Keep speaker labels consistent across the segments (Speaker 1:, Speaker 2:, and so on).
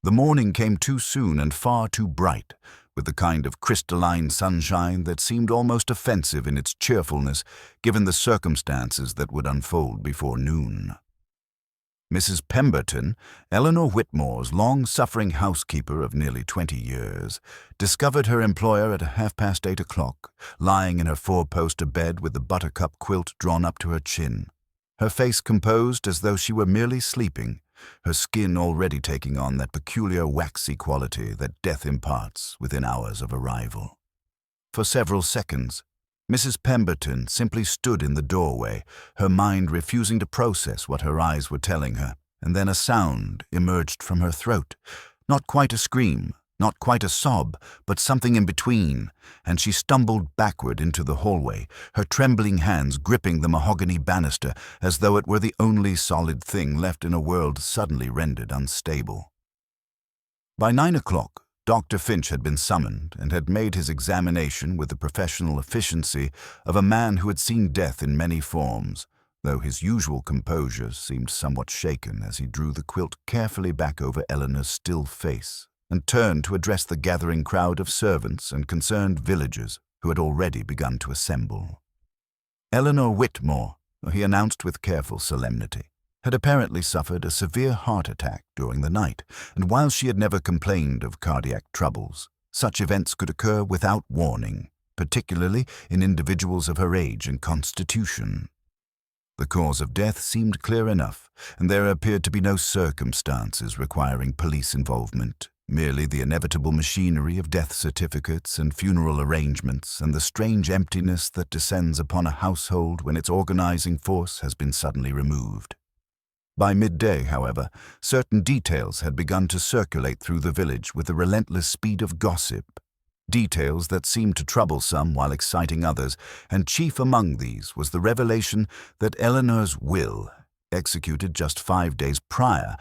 Speaker 1: The morning came too soon and far too bright, with the kind of crystalline sunshine that seemed almost offensive in its cheerfulness, given the circumstances that would unfold before noon. Mrs. Pemberton, Eleanor Whitmore's long-suffering housekeeper of nearly 20 years, discovered her employer at 8:30, lying in her four-poster bed with the buttercup quilt drawn up to her chin, her face composed as though she were merely sleeping, her skin already taking on that peculiar waxy quality that death imparts within hours of arrival. For several seconds, Mrs. Pemberton simply stood in the doorway, her mind refusing to process what her eyes were telling her, and then a sound emerged from her throat. Not quite a scream, not quite a sob, but something in between, and she stumbled backward into the hallway, her trembling hands gripping the mahogany banister as though it were the only solid thing left in a world suddenly rendered unstable. By 9:00, Dr. Finch had been summoned and had made his examination with the professional efficiency of a man who had seen death in many forms, though his usual composure seemed somewhat shaken as he drew the quilt carefully back over Eleanor's still face and turned to address the gathering crowd of servants and concerned villagers who had already begun to assemble. Eleanor Whitmore, he announced with careful solemnity, had apparently suffered a severe heart attack during the night, and while she had never complained of cardiac troubles, such events could occur without warning, particularly in individuals of her age and constitution. The cause of death seemed clear enough, and there appeared to be no circumstances requiring police involvement, merely the inevitable machinery of death certificates and funeral arrangements and the strange emptiness that descends upon a household when its organizing force has been suddenly removed. By midday, however, certain details had begun to circulate through the village with the relentless speed of gossip, details that seemed to trouble some while exciting others, and chief among these was the revelation that Eleanor's will, executed just 5 days prior,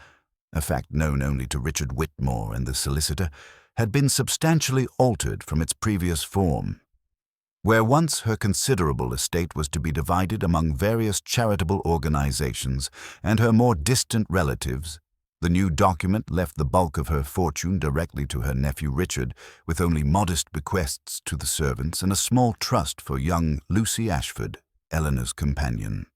Speaker 1: a fact known only to Richard Whitmore and the solicitor, had been substantially altered from its previous form. Where once her considerable estate was to be divided among various charitable organizations and her more distant relatives, the new document left the bulk of her fortune directly to her nephew Richard, with only modest bequests to the servants and a small trust for young Lucy Ashford, Eleanor's companion.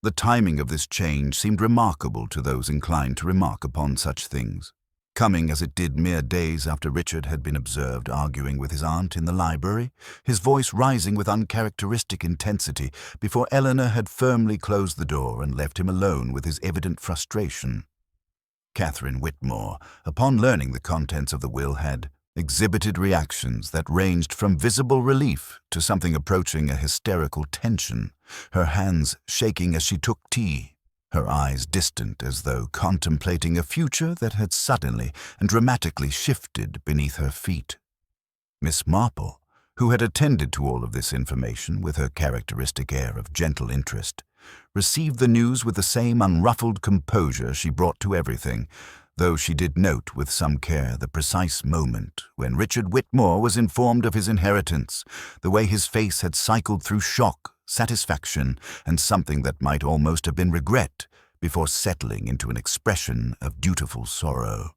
Speaker 1: The timing of this change seemed remarkable to those inclined to remark upon such things, coming as it did mere days after Richard had been observed arguing with his aunt in the library, his voice rising with uncharacteristic intensity before Eleanor had firmly closed the door and left him alone with his evident frustration. Catherine Whitmore, upon learning the contents of the will, had exhibited reactions that ranged from visible relief to something approaching a hysterical tension, her hands shaking as she took tea, her eyes distant as though contemplating a future that had suddenly and dramatically shifted beneath her feet. Miss Marple, who had attended to all of this information with her characteristic air of gentle interest, received the news with the same unruffled composure she brought to everything, though she did note with some care the precise moment when Richard Whitmore was informed of his inheritance, the way his face had cycled through shock, satisfaction, and something that might almost have been regret before settling into an expression of dutiful sorrow.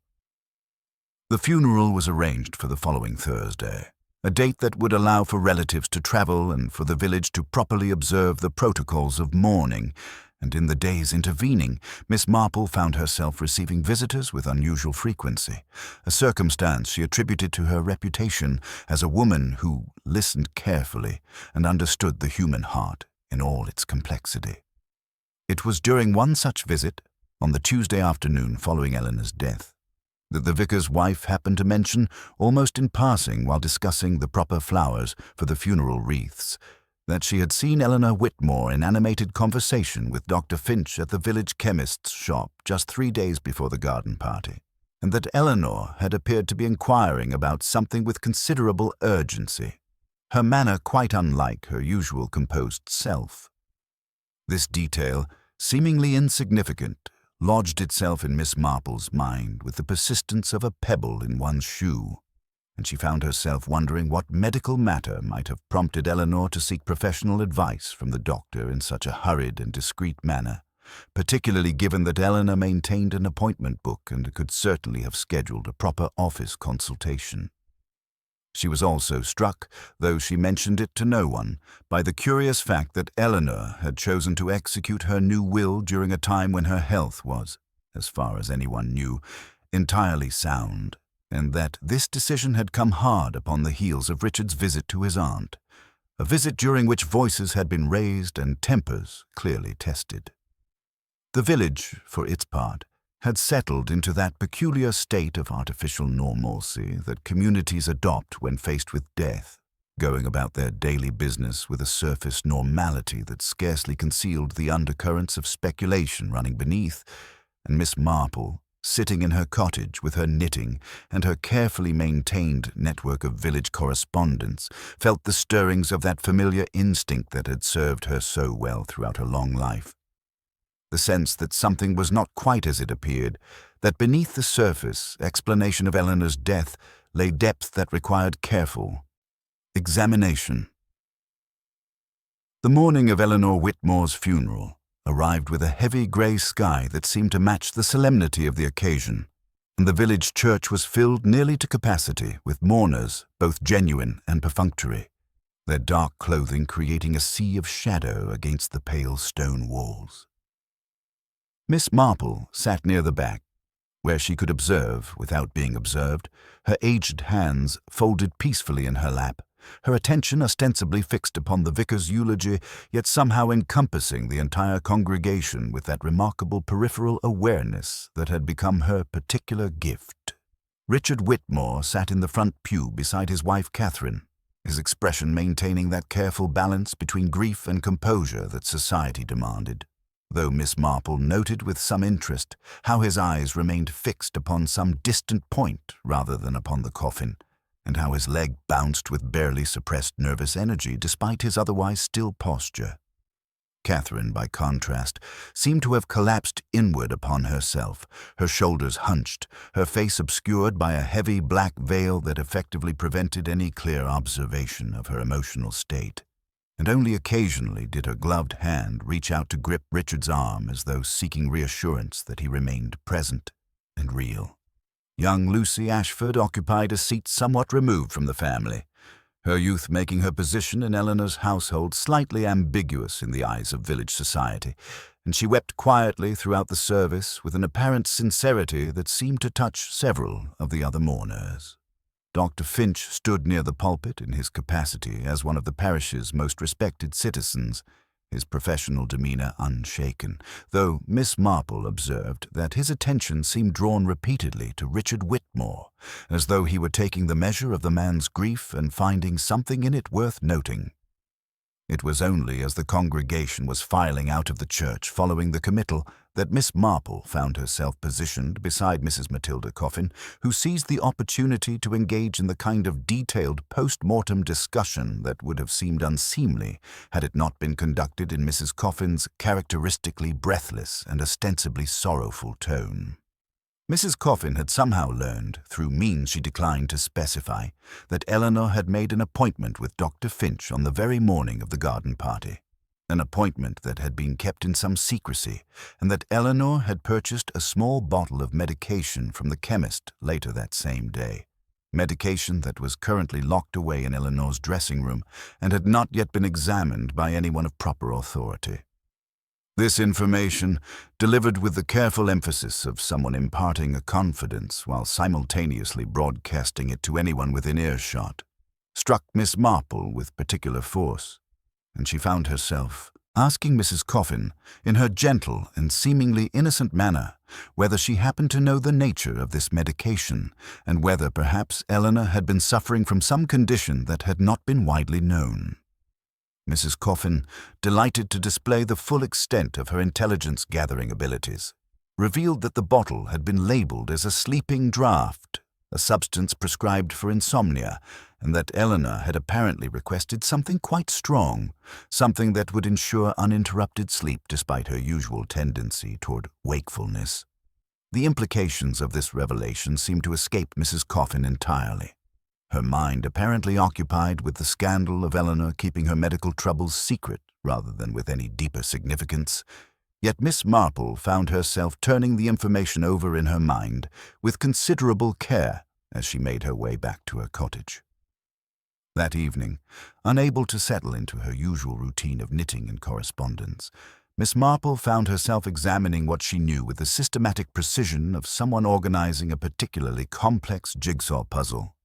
Speaker 1: The funeral was arranged for the following Thursday, a date that would allow for relatives to travel and for the village to properly observe the protocols of mourning, and in the days intervening, Miss Marple found herself receiving visitors with unusual frequency, a circumstance she attributed to her reputation as a woman who listened carefully and understood the human heart in all its complexity. It was during one such visit, on the Tuesday afternoon following Eleanor's death, that the vicar's wife happened to mention, almost in passing while discussing the proper flowers for the funeral wreaths, that she had seen Eleanor Whitmore in animated conversation with Dr. Finch at the village chemist's shop just 3 days before the garden party, and that Eleanor had appeared to be inquiring about something with considerable urgency, her manner quite unlike her usual composed self. This detail, seemingly insignificant, lodged itself in Miss Marple's mind with the persistence of a pebble in one's shoe, and she found herself wondering what medical matter might have prompted Eleanor to seek professional advice from the doctor in such a hurried and discreet manner, particularly given that Eleanor maintained an appointment book and could certainly have scheduled a proper office consultation. She was also struck, though she mentioned it to no one, by the curious fact that Eleanor had chosen to execute her new will during a time when her health was, as far as anyone knew, entirely sound, and that this decision had come hard upon the heels of Richard's visit to his aunt, a visit during which voices had been raised and tempers clearly tested. The village, for its part, had settled into that peculiar state of artificial normalcy that communities adopt when faced with death, going about their daily business with a surface normality that scarcely concealed the undercurrents of speculation running beneath, and Miss Marple, sitting in her cottage with her knitting and her carefully maintained network of village correspondence, felt the stirrings of that familiar instinct that had served her so well throughout her long life. The sense that something was not quite as it appeared, that beneath the surface explanation of Eleanor's death lay depth that required careful examination. The morning of Eleanor Whitmore's funeral arrived with a heavy grey sky that seemed to match the solemnity of the occasion, and the village church was filled nearly to capacity with mourners, both genuine and perfunctory, their dark clothing creating a sea of shadow against the pale stone walls. Miss Marple sat near the back, where she could observe, without being observed, her aged hands folded peacefully in her lap, her attention ostensibly fixed upon the vicar's eulogy, yet somehow encompassing the entire congregation with that remarkable peripheral awareness that had become her particular gift. Richard Whitmore sat in the front pew beside his wife Catherine, his expression maintaining that careful balance between grief and composure that society demanded, though Miss Marple noted with some interest how his eyes remained fixed upon some distant point rather than upon the coffin, and how his leg bounced with barely suppressed nervous energy despite his otherwise still posture. Catherine, by contrast, seemed to have collapsed inward upon herself, her shoulders hunched, her face obscured by a heavy black veil that effectively prevented any clear observation of her emotional state, and only occasionally did her gloved hand reach out to grip Richard's arm as though seeking reassurance that he remained present and real. Young Lucy Ashford occupied a seat somewhat removed from the family, her youth making her position in Eleanor's household slightly ambiguous in the eyes of village society, and she wept quietly throughout the service with an apparent sincerity that seemed to touch several of the other mourners. Dr. Finch stood near the pulpit in his capacity as one of the parish's most respected citizens, his professional demeanor unshaken, though Miss Marple observed that his attention seemed drawn repeatedly to Richard Whitmore, as though he were taking the measure of the man's grief and finding something in it worth noting. It was only as the congregation was filing out of the church following the committal that Miss Marple found herself positioned beside Mrs. Matilda Coffin, who seized the opportunity to engage in the kind of detailed post-mortem discussion that would have seemed unseemly had it not been conducted in Mrs. Coffin's characteristically breathless and ostensibly sorrowful tone. Mrs. Coffin had somehow learned, through means she declined to specify, that Eleanor had made an appointment with Dr. Finch on the very morning of the garden party, an appointment that had been kept in some secrecy, and that Eleanor had purchased a small bottle of medication from the chemist later that same day, medication that was currently locked away in Eleanor's dressing room and had not yet been examined by anyone of proper authority. This information, delivered with the careful emphasis of someone imparting a confidence while simultaneously broadcasting it to anyone within earshot, struck Miss Marple with particular force, and she found herself asking Mrs. Coffin, in her gentle and seemingly innocent manner, whether she happened to know the nature of this medication, and whether perhaps Eleanor had been suffering from some condition that had not been widely known. Mrs. Coffin, delighted to display the full extent of her intelligence-gathering abilities, revealed that the bottle had been labeled as a sleeping draught, a substance prescribed for insomnia, and that Eleanor had apparently requested something quite strong, something that would ensure uninterrupted sleep despite her usual tendency toward wakefulness. The implications of this revelation seemed to escape Mrs. Coffin entirely, her mind apparently occupied with the scandal of Eleanor keeping her medical troubles secret rather than with any deeper significance. Yet Miss Marple found herself turning the information over in her mind with considerable care as she made her way back to her cottage. That evening, unable to settle into her usual routine of knitting and correspondence, Miss Marple found herself examining what she knew with the systematic precision of someone organizing a particularly complex jigsaw puzzle.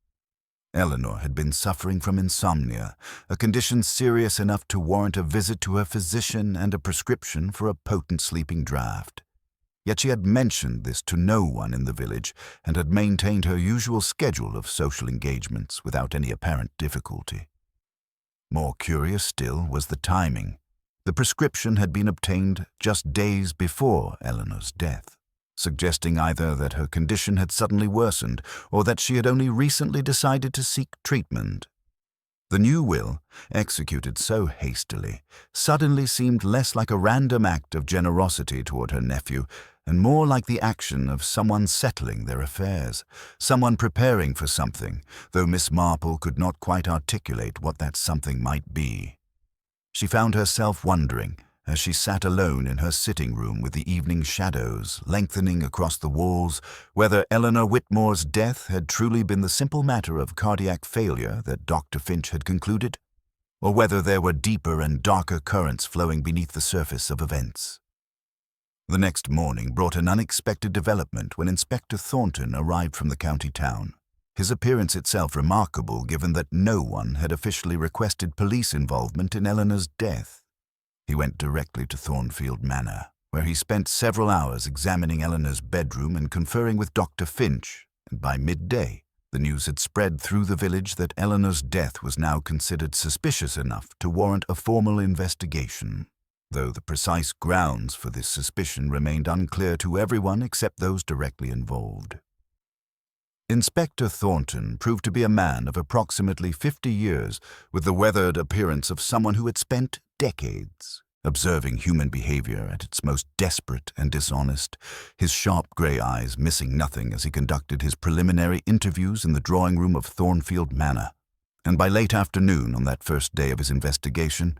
Speaker 1: Eleanor had been suffering from insomnia, a condition serious enough to warrant a visit to her physician and a prescription for a potent sleeping draught. Yet she had mentioned this to no one in the village and had maintained her usual schedule of social engagements without any apparent difficulty. More curious still was the timing. The prescription had been obtained just days before Eleanor's death, suggesting either that her condition had suddenly worsened or that she had only recently decided to seek treatment. The new will, executed so hastily, suddenly seemed less like a random act of generosity toward her nephew and more like the action of someone settling their affairs, someone preparing for something, though Miss Marple could not quite articulate what that something might be. She found herself wondering, as she sat alone in her sitting room with the evening shadows lengthening across the walls, whether Eleanor Whitmore's death had truly been the simple matter of cardiac failure that Dr. Finch had concluded, or whether there were deeper and darker currents flowing beneath the surface of events. The next morning brought an unexpected development when Inspector Thornton arrived from the county town, his appearance itself remarkable given that no one had officially requested police involvement in Eleanor's death. He went directly to Thornfield Manor, where he spent several hours examining Eleanor's bedroom and conferring with Dr. Finch, and by midday the news had spread through the village that Eleanor's death was now considered suspicious enough to warrant a formal investigation, though the precise grounds for this suspicion remained unclear to everyone except those directly involved. Inspector Thornton proved to be a man of approximately 50 years, with the weathered appearance of someone who had spent decades observing human behavior at its most desperate and dishonest, his sharp grey eyes missing nothing as he conducted his preliminary interviews in the drawing room of Thornfield Manor. And by late afternoon on that first day of his investigation,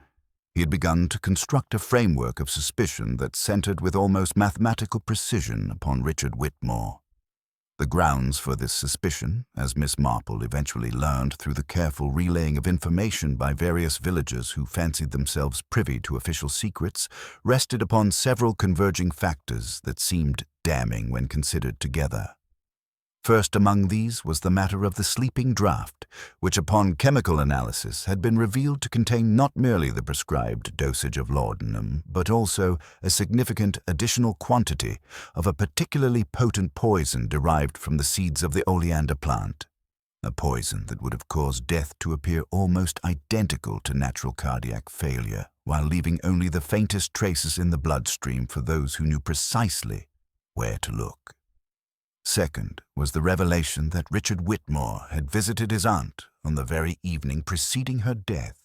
Speaker 1: he had begun to construct a framework of suspicion that centered with almost mathematical precision upon Richard Whitmore. The grounds for this suspicion, as Miss Marple eventually learned through the careful relaying of information by various villagers who fancied themselves privy to official secrets, rested upon several converging factors that seemed damning when considered together. First among these was the matter of the sleeping draught, which upon chemical analysis had been revealed to contain not merely the prescribed dosage of laudanum, but also a significant additional quantity of a particularly potent poison derived from the seeds of the oleander plant, a poison that would have caused death to appear almost identical to natural cardiac failure, while leaving only the faintest traces in the bloodstream for those who knew precisely where to look. Second was the revelation that Richard Whitmore had visited his aunt on the very evening preceding her death,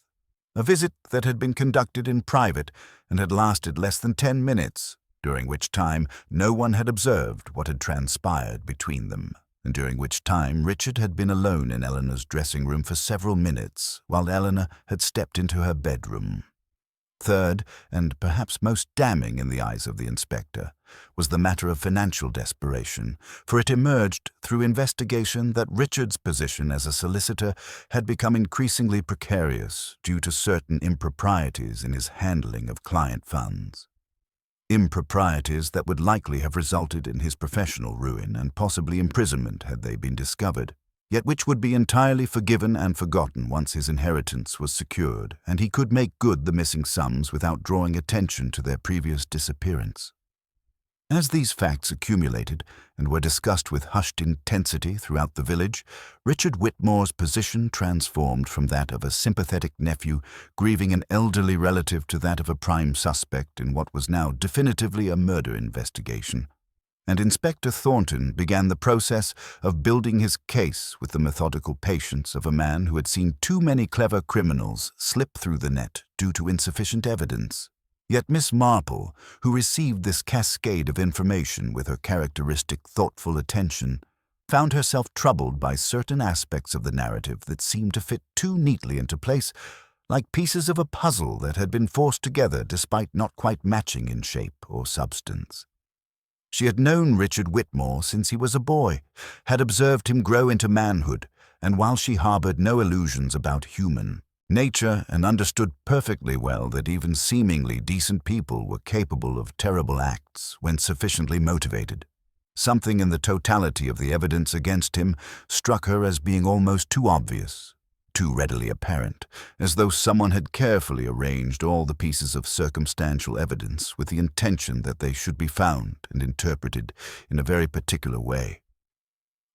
Speaker 1: a visit that had been conducted in private and had lasted less than 10 minutes, during which time no one had observed what had transpired between them, and during which time Richard had been alone in Eleanor's dressing room for several minutes while Eleanor had stepped into her bedroom. Third, and perhaps most damning in the eyes of the inspector, was the matter of financial desperation, for it emerged through investigation that Richard's position as a solicitor had become increasingly precarious due to certain improprieties in his handling of client funds. Improprieties that would likely have resulted in his professional ruin and possibly imprisonment had they been discovered, yet which would be entirely forgiven and forgotten once his inheritance was secured and he could make good the missing sums without drawing attention to their previous disappearance. As these facts accumulated and were discussed with hushed intensity throughout the village, Richard Whitmore's position transformed from that of a sympathetic nephew grieving an elderly relative to that of a prime suspect in what was now definitively a murder investigation. And Inspector Thornton began the process of building his case with the methodical patience of a man who had seen too many clever criminals slip through the net due to insufficient evidence. Yet Miss Marple, who received this cascade of information with her characteristic thoughtful attention, found herself troubled by certain aspects of the narrative that seemed to fit too neatly into place, like pieces of a puzzle that had been forced together despite not quite matching in shape or substance. She had known Richard Whitmore since he was a boy, had observed him grow into manhood, and while she harbored no illusions about human nature and understood perfectly well that even seemingly decent people were capable of terrible acts when sufficiently motivated, something in the totality of the evidence against him struck her as being almost too obvious, too readily apparent, as though someone had carefully arranged all the pieces of circumstantial evidence with the intention that they should be found and interpreted in a very particular way.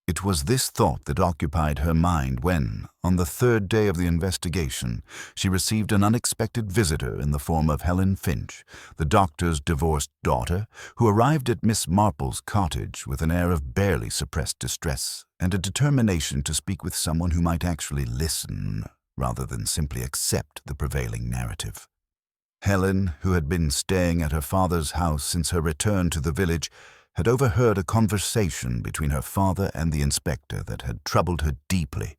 Speaker 1: It was this thought that occupied her mind when, on the third day of the investigation, she received an unexpected visitor in the form of Helen Finch, the doctor's divorced daughter, who arrived at Miss Marple's cottage with an air of barely suppressed distress and a determination to speak with someone who might actually listen rather than simply accept the prevailing narrative. Helen, who had been staying at her father's house since her return to the village, had overheard a conversation between her father and the inspector that had troubled her deeply,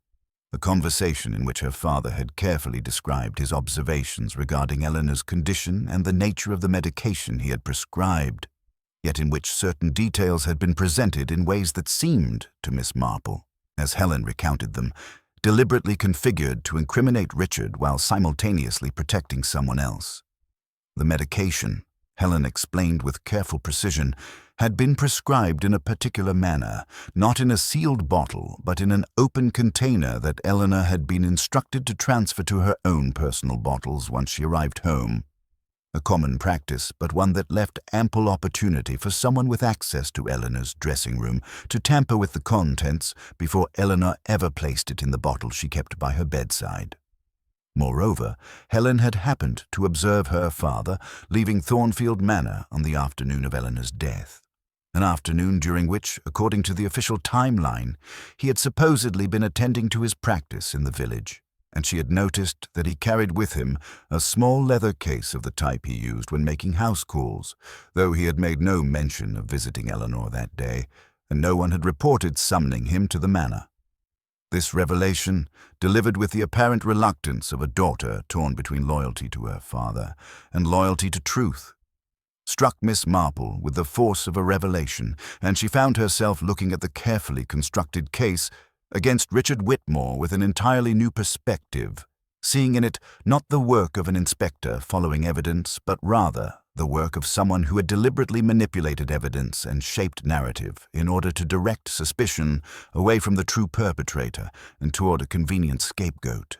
Speaker 1: a conversation in which her father had carefully described his observations regarding Eleanor's condition and the nature of the medication he had prescribed, yet in which certain details had been presented in ways that seemed, to Miss Marple, as Helen recounted them, deliberately configured to incriminate Richard while simultaneously protecting someone else. The medication, Helen explained with careful precision, had been prescribed in a particular manner, not in a sealed bottle, but in an open container that Eleanor had been instructed to transfer to her own personal bottles once she arrived home. A common practice, but one that left ample opportunity for someone with access to Eleanor's dressing room to tamper with the contents before Eleanor ever placed it in the bottle she kept by her bedside. Moreover, Helen had happened to observe her father leaving Thornfield Manor on the afternoon of Eleanor's death, an afternoon during which, according to the official timeline, he had supposedly been attending to his practice in the village, and she had noticed that he carried with him a small leather case of the type he used when making house calls, though he had made no mention of visiting Eleanor that day, and no one had reported summoning him to the manor. This revelation, delivered with the apparent reluctance of a daughter torn between loyalty to her father and loyalty to truth, struck Miss Marple with the force of a revelation, and she found herself looking at the carefully constructed case against Richard Whitmore with an entirely new perspective, seeing in it not the work of an inspector following evidence, but rather the work of someone who had deliberately manipulated evidence and shaped narrative in order to direct suspicion away from the true perpetrator and toward a convenient scapegoat.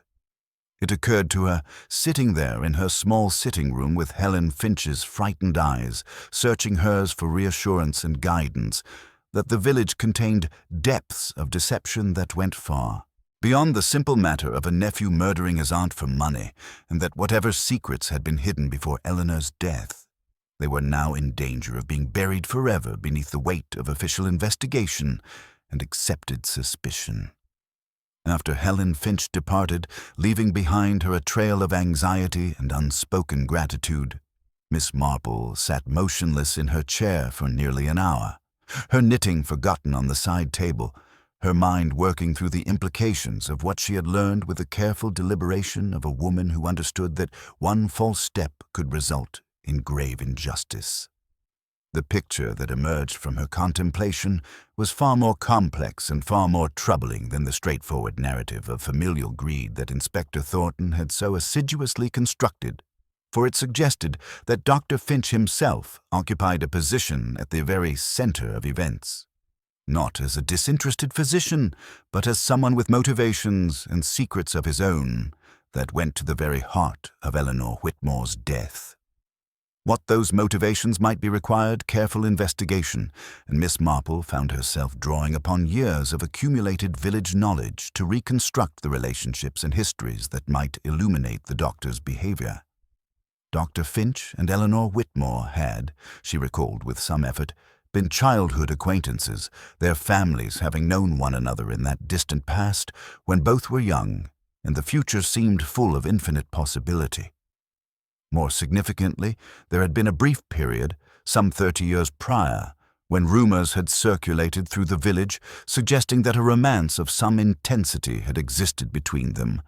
Speaker 1: It occurred to her, sitting there in her small sitting room with Helen Finch's frightened eyes, searching hers for reassurance and guidance, that the village contained depths of deception that went far beyond the simple matter of a nephew murdering his aunt for money, and that whatever secrets had been hidden before Eleanor's death, they were now in danger of being buried forever beneath the weight of official investigation and accepted suspicion. After Helen Finch departed, leaving behind her a trail of anxiety and unspoken gratitude, Miss Marple sat motionless in her chair for nearly an hour, her knitting forgotten on the side table, her mind working through the implications of what she had learned with the careful deliberation of a woman who understood that one false step could result in grave injustice. The picture that emerged from her contemplation was far more complex and far more troubling than the straightforward narrative of familial greed that Inspector Thornton had so assiduously constructed, for it suggested that Dr. Finch himself occupied a position at the very center of events, not as a disinterested physician, but as someone with motivations and secrets of his own that went to the very heart of Eleanor Whitmore's death. What those motivations might be required careful investigation, and Miss Marple found herself drawing upon years of accumulated village knowledge to reconstruct the relationships and histories that might illuminate the doctor's behavior. Dr. Finch and Eleanor Whitmore had, she recalled with some effort, been childhood acquaintances, their families having known one another in that distant past when both were young, and the future seemed full of infinite possibility. More significantly, there had been a brief period, some 30 years prior, when rumors had circulated through the village suggesting that a romance of some intensity had existed between them,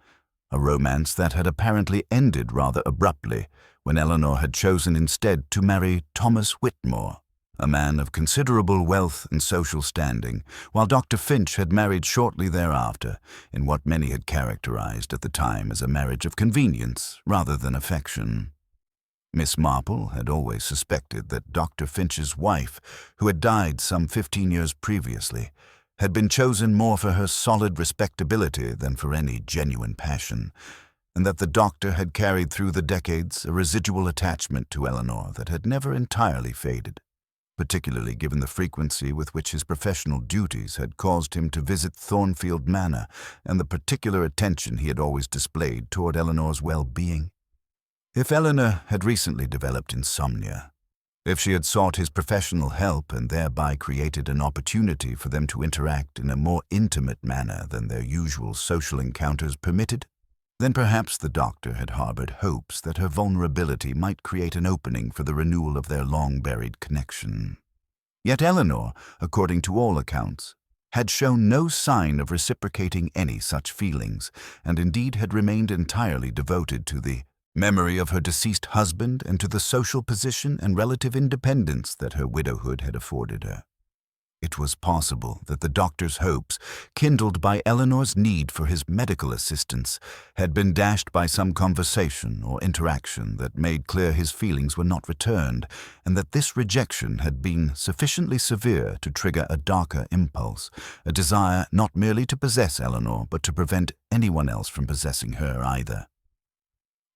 Speaker 1: a romance that had apparently ended rather abruptly when Eleanor had chosen instead to marry Thomas Whitmore, a man of considerable wealth and social standing, while Dr. Finch had married shortly thereafter in what many had characterized at the time as a marriage of convenience rather than affection. Miss Marple had always suspected that Dr. Finch's wife, who had died some 15 years previously, had been chosen more for her solid respectability than for any genuine passion, and that the doctor had carried through the decades a residual attachment to Eleanor that had never entirely faded, particularly given the frequency with which his professional duties had caused him to visit Thornfield Manor and the particular attention he had always displayed toward Eleanor's well-being. If Eleanor had recently developed insomnia, if she had sought his professional help and thereby created an opportunity for them to interact in a more intimate manner than their usual social encounters permitted, then perhaps the doctor had harbored hopes that her vulnerability might create an opening for the renewal of their long-buried connection. Yet Eleanor, according to all accounts, had shown no sign of reciprocating any such feelings, and indeed had remained entirely devoted to the memory of her deceased husband and to the social position and relative independence that her widowhood had afforded her. It was possible that the doctor's hopes, kindled by Eleanor's need for his medical assistance, had been dashed by some conversation or interaction that made clear his feelings were not returned, and that this rejection had been sufficiently severe to trigger a darker impulse, a desire not merely to possess Eleanor, but to prevent anyone else from possessing her either.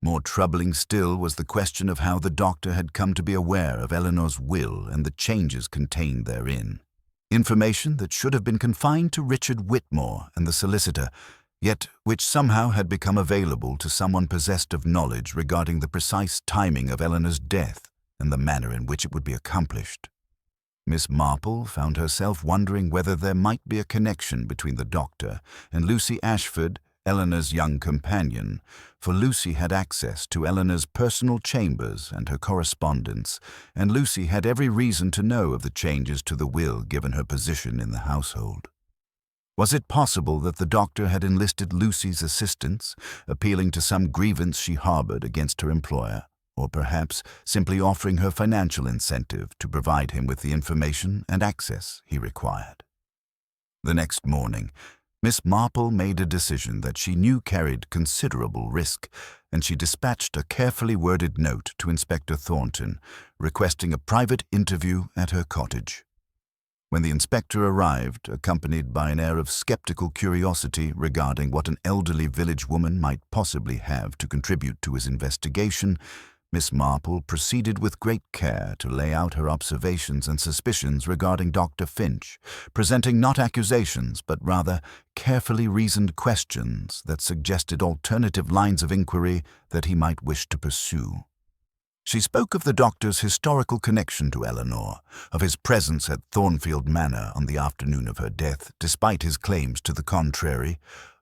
Speaker 1: More troubling still was the question of how the doctor had come to be aware of Eleanor's will and the changes contained therein. Information that should have been confined to Richard Whitmore and the solicitor, yet which somehow had become available to someone possessed of knowledge regarding the precise timing of Eleanor's death and the manner in which it would be accomplished. Miss Marple found herself wondering whether there might be a connection between the doctor and Lucy Ashford, Eleanor's young companion, for Lucy had access to Eleanor's personal chambers and her correspondence, and Lucy had every reason to know of the changes to the will given her position in the household. Was it possible that the doctor had enlisted Lucy's assistance, appealing to some grievance she harbored against her employer, or perhaps simply offering her financial incentive to provide him with the information and access he required? The next morning, Miss Marple made a decision that she knew carried considerable risk, and she dispatched a carefully worded note to Inspector Thornton, requesting a private interview at her cottage. When the inspector arrived, accompanied by an air of skeptical curiosity regarding what an elderly village woman might possibly have to contribute to his investigation, Miss Marple proceeded with great care to lay out her observations and suspicions regarding Dr. Finch, presenting not accusations but rather carefully reasoned questions that suggested alternative lines of inquiry that he might wish to pursue. She spoke of the doctor's historical connection to Eleanor, of his presence at Thornfield Manor on the afternoon of her death, despite his claims to the contrary,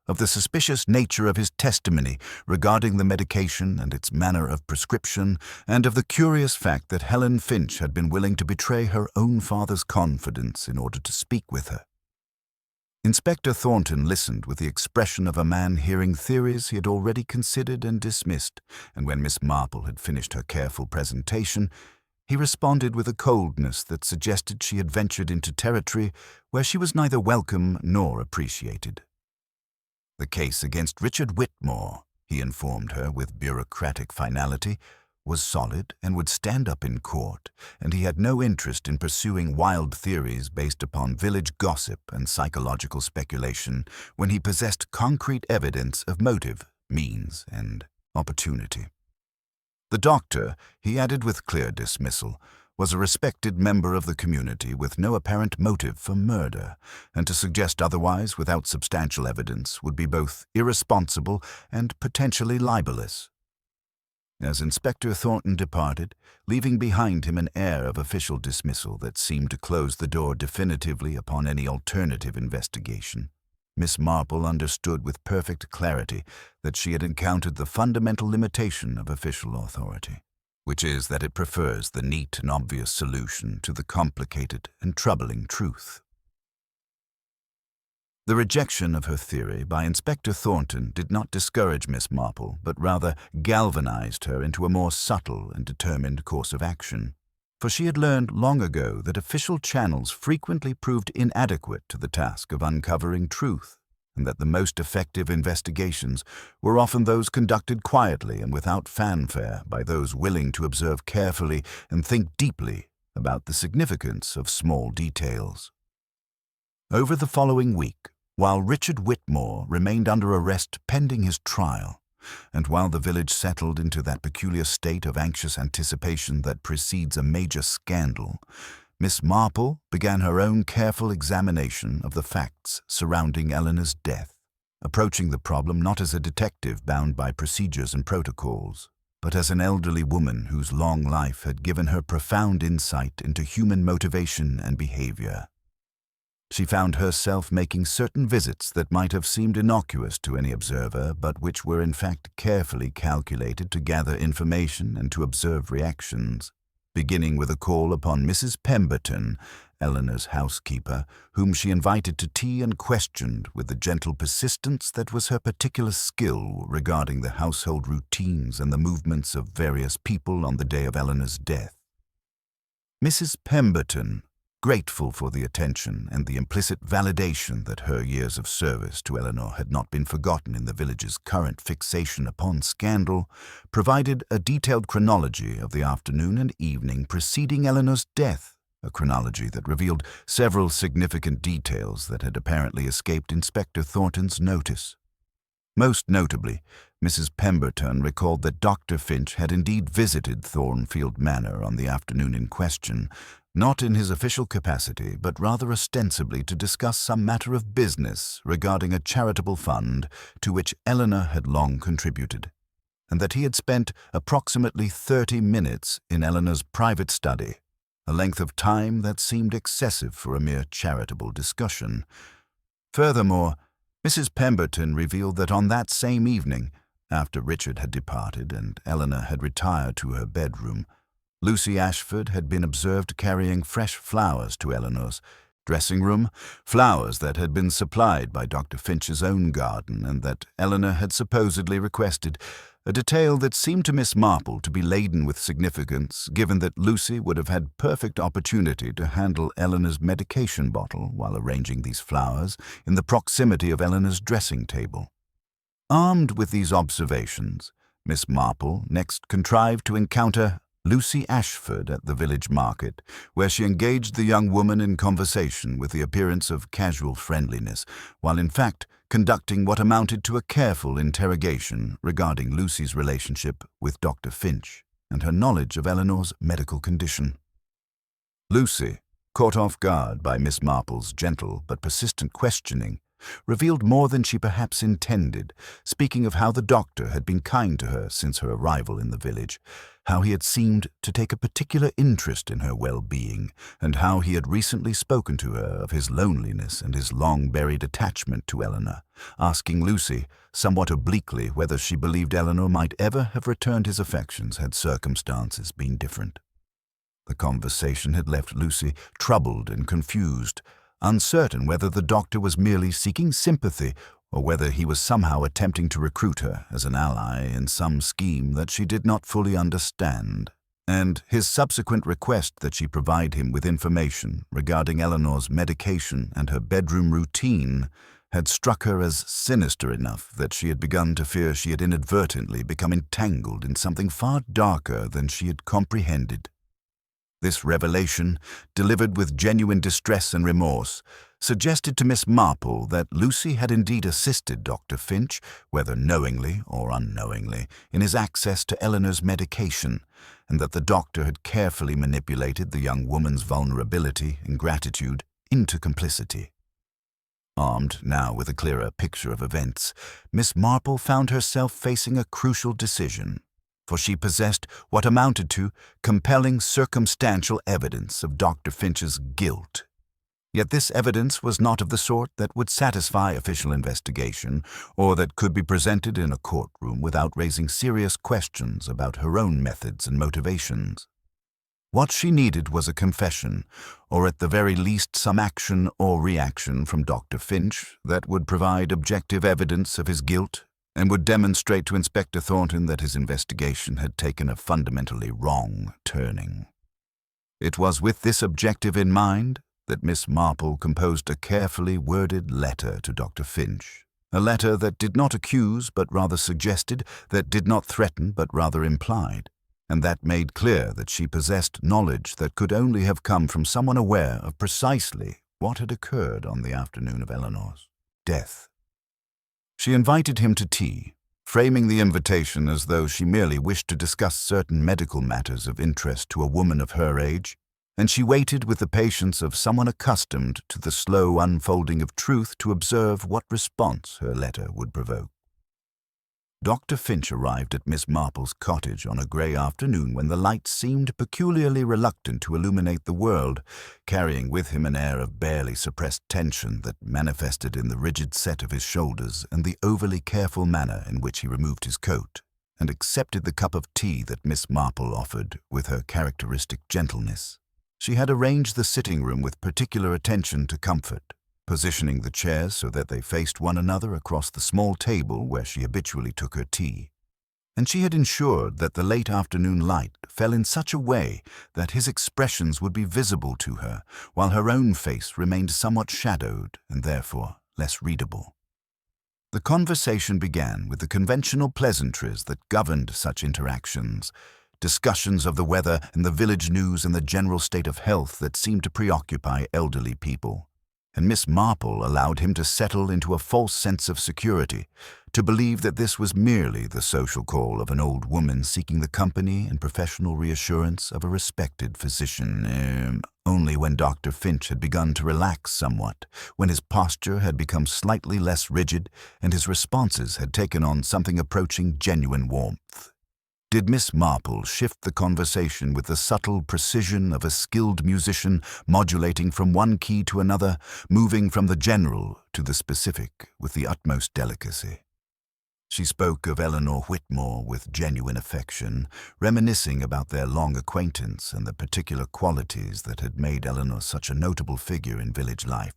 Speaker 1: of the suspicious nature of his testimony regarding the medication and its manner of prescription, and of the curious fact that Helen Finch had been willing to betray her own father's confidence in order to speak with her. Inspector Thornton listened with the expression of a man hearing theories he had already considered and dismissed, and when Miss Marple had finished her careful presentation, he responded with a coldness that suggested she had ventured into territory where she was neither welcome nor appreciated. The case against Richard Whitmore, he informed her with bureaucratic finality, was solid and would stand up in court, and he had no interest in pursuing wild theories based upon village gossip and psychological speculation when he possessed concrete evidence of motive, means, and opportunity. The doctor, he added with clear dismissal, was a respected member of the community with no apparent motive for murder, and to suggest otherwise without substantial evidence would be both irresponsible and potentially libelous. As Inspector Thornton departed, leaving behind him an air of official dismissal that seemed to close the door definitively upon any alternative investigation, Miss Marple understood with perfect clarity that she had encountered the fundamental limitation of official authority, which is that it prefers the neat and obvious solution to the complicated and troubling truth. The rejection of her theory by Inspector Thornton did not discourage Miss Marple, but rather galvanized her into a more subtle and determined course of action. For she had learned long ago that official channels frequently proved inadequate to the task of uncovering truth, and that the most effective investigations were often those conducted quietly and without fanfare by those willing to observe carefully and think deeply about the significance of small details. Over the following week, while Richard Whitmore remained under arrest pending his trial, and while the village settled into that peculiar state of anxious anticipation that precedes a major scandal, Miss Marple began her own careful examination of the facts surrounding Eleanor's death, approaching the problem not as a detective bound by procedures and protocols, but as an elderly woman whose long life had given her profound insight into human motivation and behavior. She found herself making certain visits that might have seemed innocuous to any observer, but which were in fact carefully calculated to gather information and to observe reactions, beginning with a call upon Mrs. Pemberton, Eleanor's housekeeper, whom she invited to tea and questioned with the gentle persistence that was her particular skill regarding the household routines and the movements of various people on the day of Eleanor's death. Mrs. Pemberton, grateful for the attention and the implicit validation that her years of service to Eleanor had not been forgotten in the village's current fixation upon scandal, provided a detailed chronology of the afternoon and evening preceding Eleanor's death, a chronology that revealed several significant details that had apparently escaped Inspector Thornton's notice. Most notably, Mrs. Pemberton recalled that Dr. Finch had indeed visited Thornfield Manor on the afternoon in question, not in his official capacity, but rather ostensibly to discuss some matter of business regarding a charitable fund to which Eleanor had long contributed, and that he had spent approximately 30 minutes in Eleanor's private study, a length of time that seemed excessive for a mere charitable discussion. Furthermore, Mrs. Pemberton revealed that on that same evening, after Richard had departed and Eleanor had retired to her bedroom, Lucy Ashford had been observed carrying fresh flowers to Eleanor's dressing room, flowers that had been supplied by Dr. Finch's own garden and that Eleanor had supposedly requested, a detail that seemed to Miss Marple to be laden with significance, given that Lucy would have had perfect opportunity to handle Eleanor's medication bottle while arranging these flowers in the proximity of Eleanor's dressing table. Armed with these observations, Miss Marple next contrived to encounter Lucy Ashford at the village market, where she engaged the young woman in conversation with the appearance of casual friendliness, while in fact conducting what amounted to a careful interrogation regarding Lucy's relationship with Dr. Finch and her knowledge of Eleanor's medical condition. Lucy, caught off guard by Miss Marple's gentle but persistent questioning, revealed more than she perhaps intended, speaking of how the doctor had been kind to her since her arrival in the village, how he had seemed to take a particular interest in her well-being, and how he had recently spoken to her of his loneliness and his long-buried attachment to Eleanor, asking Lucy, somewhat obliquely, whether she believed Eleanor might ever have returned his affections had circumstances been different. The conversation had left Lucy troubled and confused, uncertain whether the doctor was merely seeking sympathy or whether he was somehow attempting to recruit her as an ally in some scheme that she did not fully understand. And his subsequent request that she provide him with information regarding Eleanor's medication and her bedroom routine had struck her as sinister enough that she had begun to fear she had inadvertently become entangled in something far darker than she had comprehended. This revelation, delivered with genuine distress and remorse, suggested to Miss Marple that Lucy had indeed assisted Dr. Finch, whether knowingly or unknowingly, in his access to Eleanor's medication, and that the doctor had carefully manipulated the young woman's vulnerability and gratitude into complicity. Armed now with a clearer picture of events, Miss Marple found herself facing a crucial decision, for she possessed what amounted to compelling circumstantial evidence of Dr. Finch's guilt. Yet this evidence was not of the sort that would satisfy official investigation, or that could be presented in a courtroom without raising serious questions about her own methods and motivations. What she needed was a confession, or at the very least some action or reaction from Dr. Finch that would provide objective evidence of his guilt and would demonstrate to Inspector Thornton that his investigation had taken a fundamentally wrong turning. It was with this objective in mind that Miss Marple composed a carefully worded letter to Dr. Finch, a letter that did not accuse but rather suggested, that did not threaten but rather implied, and that made clear that she possessed knowledge that could only have come from someone aware of precisely what had occurred on the afternoon of Eleanor's death. She invited him to tea, framing the invitation as though she merely wished to discuss certain medical matters of interest to a woman of her age, and she waited with the patience of someone accustomed to the slow unfolding of truth to observe what response her letter would provoke. Dr. Finch arrived at Miss Marple's cottage on a grey afternoon when the light seemed peculiarly reluctant to illuminate the world, carrying with him an air of barely suppressed tension that manifested in the rigid set of his shoulders and the overly careful manner in which he removed his coat and accepted the cup of tea that Miss Marple offered with her characteristic gentleness. She had arranged the sitting room with particular attention to comfort, positioning the chairs so that they faced one another across the small table where she habitually took her tea, and she had ensured that the late afternoon light fell in such a way that his expressions would be visible to her, while her own face remained somewhat shadowed and therefore less readable. The conversation began with the conventional pleasantries that governed such interactions, discussions of the weather and the village news and the general state of health that seemed to preoccupy elderly people, and Miss Marple allowed him to settle into a false sense of security, to believe that this was merely the social call of an old woman seeking the company and professional reassurance of a respected physician. Only when Dr. Finch had begun to relax somewhat, when his posture had become slightly less rigid and his responses had taken on something approaching genuine warmth, did Miss Marple shift the conversation with the subtle precision of a skilled musician, modulating from one key to another, moving from the general to the specific with the utmost delicacy. She spoke of Eleanor Whitmore with genuine affection, reminiscing about their long acquaintance and the particular qualities that had made Eleanor such a notable figure in village life,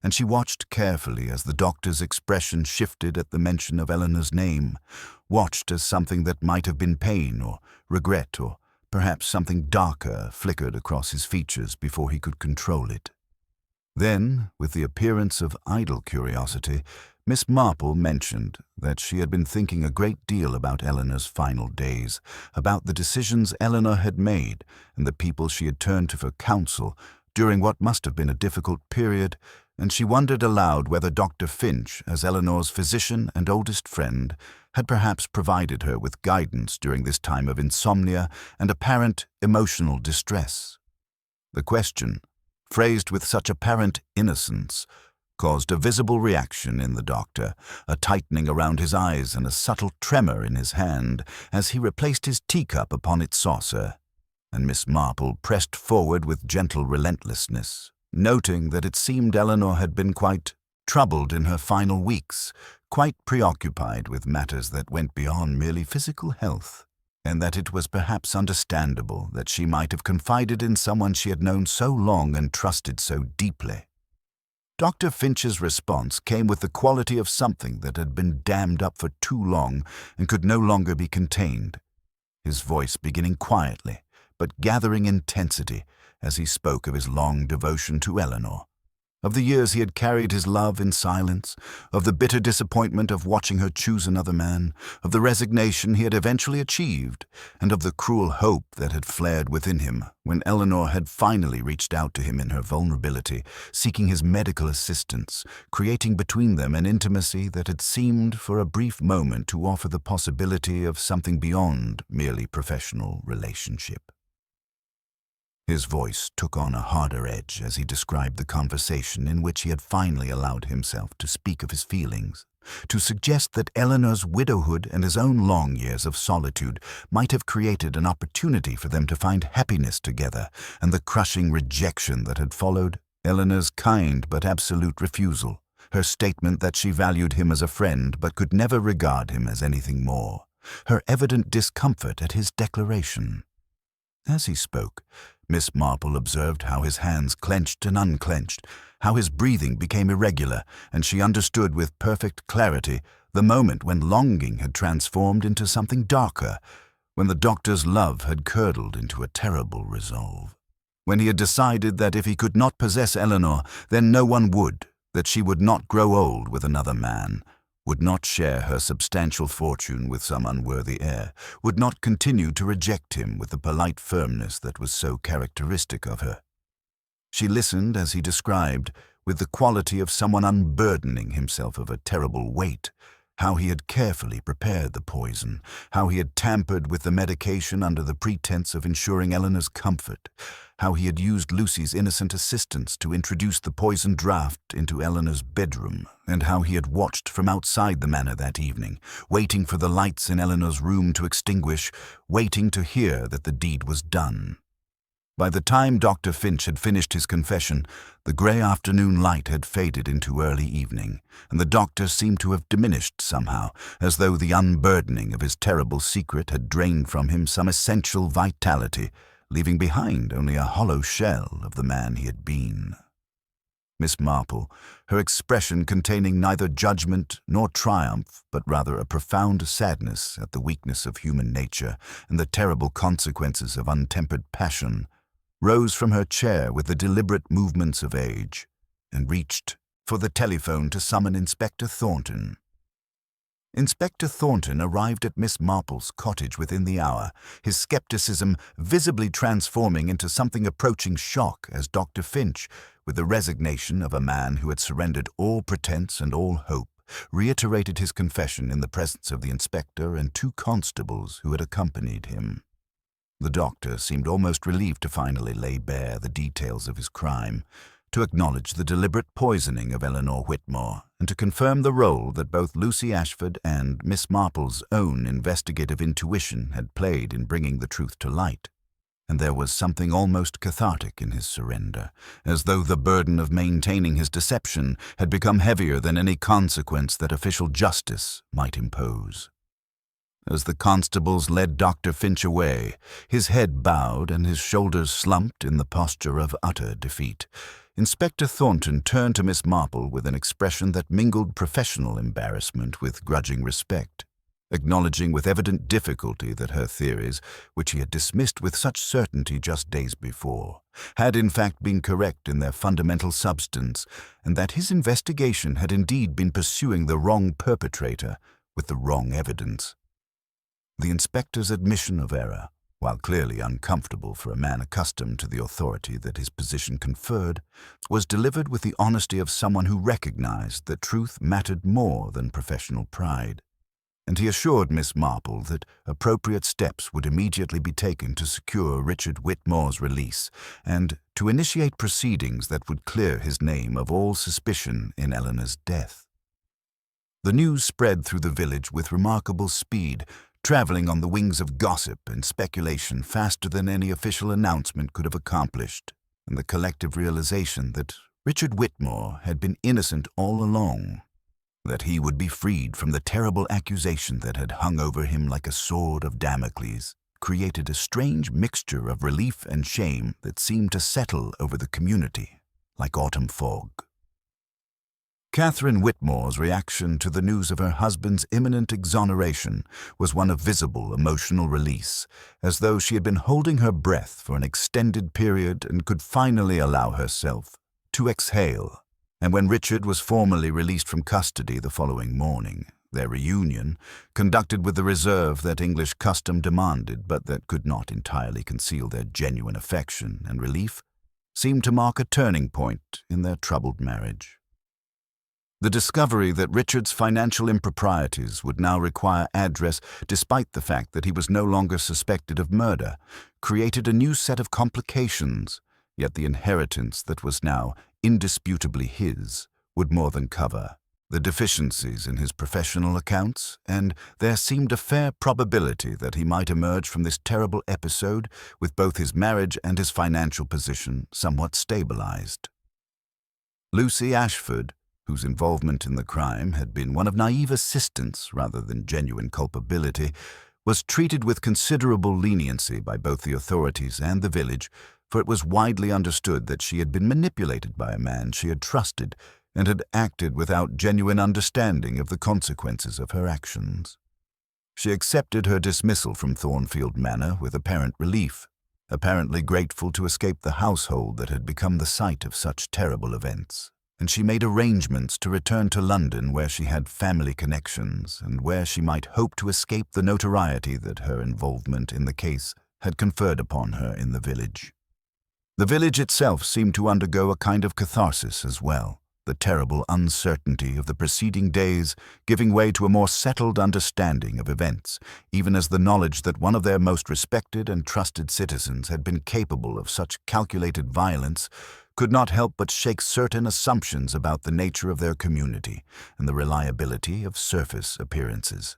Speaker 1: and she watched carefully as the doctor's expression shifted at the mention of Eleanor's name, watched as something that might have been pain or regret or perhaps something darker flickered across his features before he could control it. Then, with the appearance of idle curiosity, Miss Marple mentioned that she had been thinking a great deal about Eleanor's final days, about the decisions Eleanor had made and the people she had turned to for counsel during what must have been a difficult period, and she wondered aloud whether Dr. Finch, as Eleanor's physician and oldest friend, had perhaps provided her with guidance during this time of insomnia and apparent emotional distress. The question, phrased with such apparent innocence, caused a visible reaction in the doctor, a tightening around his eyes and a subtle tremor in his hand as he replaced his teacup upon its saucer, and Miss Marple pressed forward with gentle relentlessness, noting that it seemed Eleanor had been quite troubled in her final weeks, quite preoccupied with matters that went beyond merely physical health, and that it was perhaps understandable that she might have confided in someone she had known so long and trusted so deeply. Dr. Finch's response came with the quality of something that had been dammed up for too long and could no longer be contained, his voice beginning quietly but gathering intensity as he spoke of his long devotion to Eleanor, of the years he had carried his love in silence, of the bitter disappointment of watching her choose another man, of the resignation he had eventually achieved, and of the cruel hope that had flared within him when Eleanor had finally reached out to him in her vulnerability, seeking his medical assistance, creating between them an intimacy that had seemed for a brief moment to offer the possibility of something beyond merely professional relationship. His voice took on a harder edge as he described the conversation in which he had finally allowed himself to speak of his feelings, to suggest that Eleanor's widowhood and his own long years of solitude might have created an opportunity for them to find happiness together, and the crushing rejection that had followed Eleanor's kind but absolute refusal, her statement that she valued him as a friend but could never regard him as anything more, her evident discomfort at his declaration. As he spoke, Miss Marple observed how his hands clenched and unclenched, how his breathing became irregular, and she understood with perfect clarity the moment when longing had transformed into something darker, when the doctor's love had curdled into a terrible resolve. When he had decided that if he could not possess Eleanor, then no one would, that she would not grow old with another man, would not share her substantial fortune with some unworthy heir, would not continue to reject him with the polite firmness that was so characteristic of her. She listened as he described, with the quality of someone unburdening himself of a terrible weight, how he had carefully prepared the poison, how he had tampered with the medication under the pretense of ensuring Eleanor's comfort, how he had used Lucy's innocent assistance to introduce the poisoned draught into Eleanor's bedroom, and how he had watched from outside the manor that evening, waiting for the lights in Eleanor's room to extinguish, waiting to hear that the deed was done. By the time Dr. Finch had finished his confession, the grey afternoon light had faded into early evening, and the doctor seemed to have diminished somehow, as though the unburdening of his terrible secret had drained from him some essential vitality, leaving behind only a hollow shell of the man he had been. Miss Marple, her expression containing neither judgment nor triumph, but rather a profound sadness at the weakness of human nature and the terrible consequences of untempered passion, rose from her chair with the deliberate movements of age, and reached for the telephone to summon Inspector Thornton. Inspector Thornton arrived at Miss Marple's cottage within the hour, his skepticism visibly transforming into something approaching shock as Dr. Finch, with the resignation of a man who had surrendered all pretense and all hope, reiterated his confession in the presence of the inspector and 2 constables who had accompanied him. The doctor seemed almost relieved to finally lay bare the details of his crime, to acknowledge the deliberate poisoning of Eleanor Whitmore, and to confirm the role that both Lucy Ashford and Miss Marple's own investigative intuition had played in bringing the truth to light. And there was something almost cathartic in his surrender, as though the burden of maintaining his deception had become heavier than any consequence that official justice might impose. As the constables led Dr. Finch away, his head bowed and his shoulders slumped in the posture of utter defeat, Inspector Thornton turned to Miss Marple with an expression that mingled professional embarrassment with grudging respect, acknowledging with evident difficulty that her theories, which he had dismissed with such certainty just days before, had in fact been correct in their fundamental substance, and that his investigation had indeed been pursuing the wrong perpetrator with the wrong evidence. The inspector's admission of error, while clearly uncomfortable for a man accustomed to the authority that his position conferred, was delivered with the honesty of someone who recognized that truth mattered more than professional pride, and he assured Miss Marple that appropriate steps would immediately be taken to secure Richard Whitmore's release and to initiate proceedings that would clear his name of all suspicion in Eleanor's death. The news spread through the village with remarkable speed, traveling on the wings of gossip and speculation faster than any official announcement could have accomplished, and the collective realization that Richard Whitmore had been innocent all along, that he would be freed from the terrible accusation that had hung over him like a sword of Damocles, created a strange mixture of relief and shame that seemed to settle over the community like autumn fog. Catherine Whitmore's reaction to the news of her husband's imminent exoneration was one of visible emotional release, as though she had been holding her breath for an extended period and could finally allow herself to exhale. And when Richard was formally released from custody the following morning, their reunion, conducted with the reserve that English custom demanded but that could not entirely conceal their genuine affection and relief, seemed to mark a turning point in their troubled marriage. The discovery that Richard's financial improprieties would now require address despite the fact that he was no longer suspected of murder created a new set of complications, yet the inheritance that was now indisputably his would more than cover the deficiencies in his professional accounts, and there seemed a fair probability that he might emerge from this terrible episode with both his marriage and his financial position somewhat stabilized. Lucy Ashford, whose involvement in the crime had been one of naive assistance rather than genuine culpability, was treated with considerable leniency by both the authorities and the village, for it was widely understood that she had been manipulated by a man she had trusted and had acted without genuine understanding of the consequences of her actions. She accepted her dismissal from Thornfield Manor with apparent relief, apparently grateful to escape the household that had become the site of such terrible events, and she made arrangements to return to London, where she had family connections and where she might hope to escape the notoriety that her involvement in the case had conferred upon her in the village. The village itself seemed to undergo a kind of catharsis as well, the terrible uncertainty of the preceding days giving way to a more settled understanding of events, even as the knowledge that one of their most respected and trusted citizens had been capable of such calculated violence could not help but shake certain assumptions about the nature of their community and the reliability of surface appearances.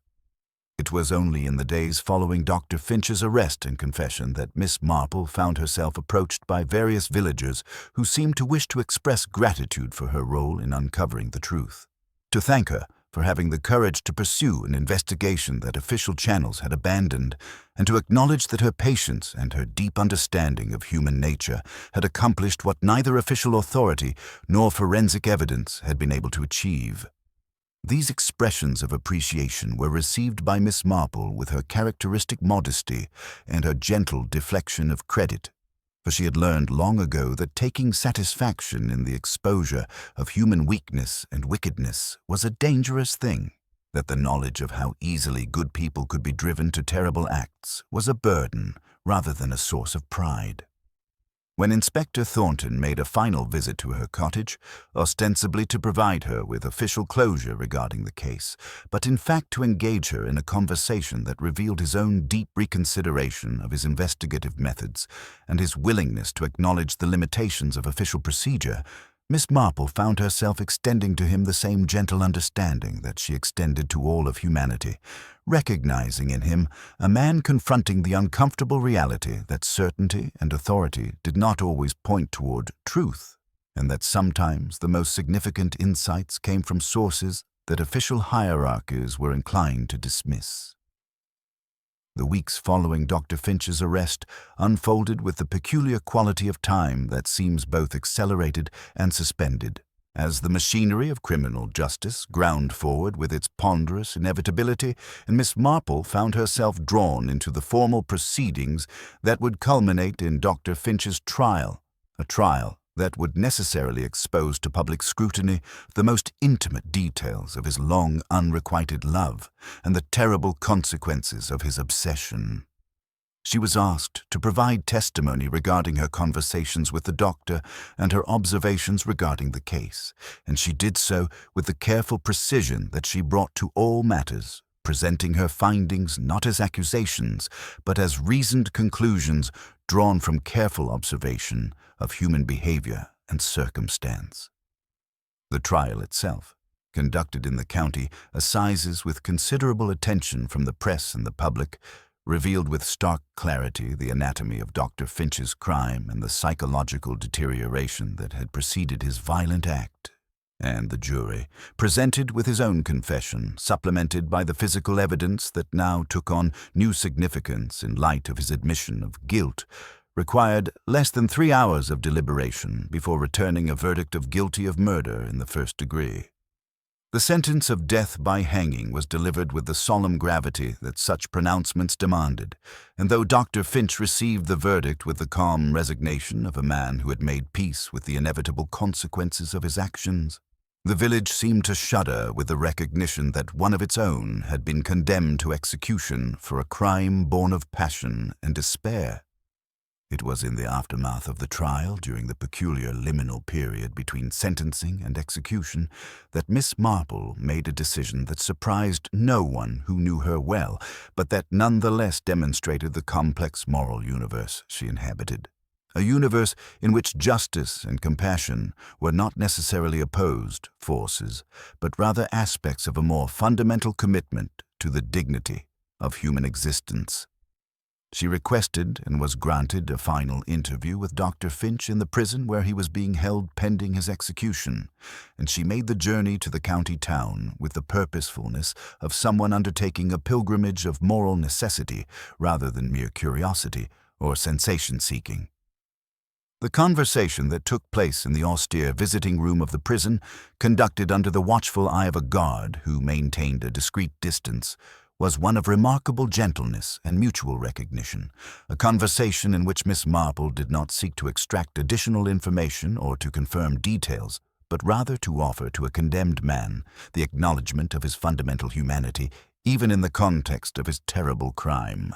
Speaker 1: It was only in the days following Dr. Finch's arrest and confession that Miss Marple found herself approached by various villagers who seemed to wish to express gratitude for her role in uncovering the truth, to thank her for having the courage to pursue an investigation that official channels had abandoned, and to acknowledge that her patience and her deep understanding of human nature had accomplished what neither official authority nor forensic evidence had been able to achieve. These expressions of appreciation were received by Miss Marple with her characteristic modesty and her gentle deflection of credit, for she had learned long ago that taking satisfaction in the exposure of human weakness and wickedness was a dangerous thing, that the knowledge of how easily good people could be driven to terrible acts was a burden rather than a source of pride. When Inspector Thornton made a final visit to her cottage, ostensibly to provide her with official closure regarding the case, but in fact to engage her in a conversation that revealed his own deep reconsideration of his investigative methods and his willingness to acknowledge the limitations of official procedure, Miss Marple found herself extending to him the same gentle understanding that she extended to all of humanity, recognizing in him a man confronting the uncomfortable reality that certainty and authority did not always point toward truth, and that sometimes the most significant insights came from sources that official hierarchies were inclined to dismiss. The weeks following Dr. Finch's arrest unfolded with the peculiar quality of time that seems both accelerated and suspended, as the machinery of criminal justice ground forward with its ponderous inevitability, and Miss Marple found herself drawn into the formal proceedings that would culminate in Dr. Finch's trial, a trial that would necessarily expose to public scrutiny the most intimate details of his long unrequited love and the terrible consequences of his obsession. She was asked to provide testimony regarding her conversations with the doctor and her observations regarding the case, and she did so with the careful precision that she brought to all matters, presenting her findings not as accusations, but as reasoned conclusions drawn from careful observation of human behavior and circumstance. The trial itself, conducted in the county assizes with considerable attention from the press and the public, revealed with stark clarity the anatomy of Dr. Finch's crime and the psychological deterioration that had preceded his violent act. And the jury, presented with his own confession, supplemented by the physical evidence that now took on new significance in light of his admission of guilt, required less than 3 hours of deliberation before returning a verdict of guilty of murder in the first degree. The sentence of death by hanging was delivered with the solemn gravity that such pronouncements demanded, and though Dr. Finch received the verdict with the calm resignation of a man who had made peace with the inevitable consequences of his actions, the village seemed to shudder with the recognition that one of its own had been condemned to execution for a crime born of passion and despair. It was in the aftermath of the trial, during the peculiar liminal period between sentencing and execution, that Miss Marple made a decision that surprised no one who knew her well, but that none the less demonstrated the complex moral universe she inhabited. A universe in which justice and compassion were not necessarily opposed forces, but rather aspects of a more fundamental commitment to the dignity of human existence. She requested and was granted a final interview with Dr. Finch in the prison where he was being held pending his execution, and she made the journey to the county town with the purposefulness of someone undertaking a pilgrimage of moral necessity rather than mere curiosity or sensation-seeking. The conversation that took place in the austere visiting room of the prison, conducted under the watchful eye of a guard who maintained a discreet distance, was one of remarkable gentleness and mutual recognition, a conversation in which Miss Marple did not seek to extract additional information or to confirm details, but rather to offer to a condemned man the acknowledgement of his fundamental humanity, even in the context of his terrible crime.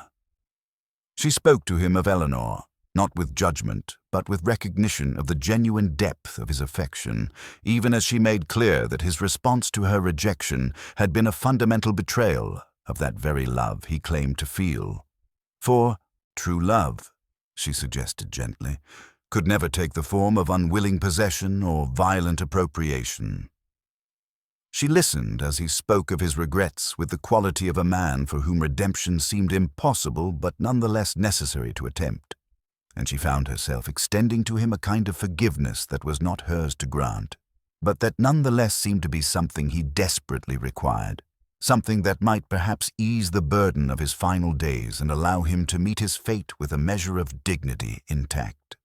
Speaker 1: She spoke to him of Eleanor, not with judgment, but with recognition of the genuine depth of his affection, even as she made clear that his response to her rejection had been a fundamental betrayal of that very love he claimed to feel. For true love, she suggested gently, could never take the form of unwilling possession or violent appropriation. She listened as he spoke of his regrets with the quality of a man for whom redemption seemed impossible but nonetheless necessary to attempt, and she found herself extending to him a kind of forgiveness that was not hers to grant, but that nonetheless seemed to be something he desperately required. Something that might perhaps ease the burden of his final days and allow him to meet his fate with a measure of dignity intact.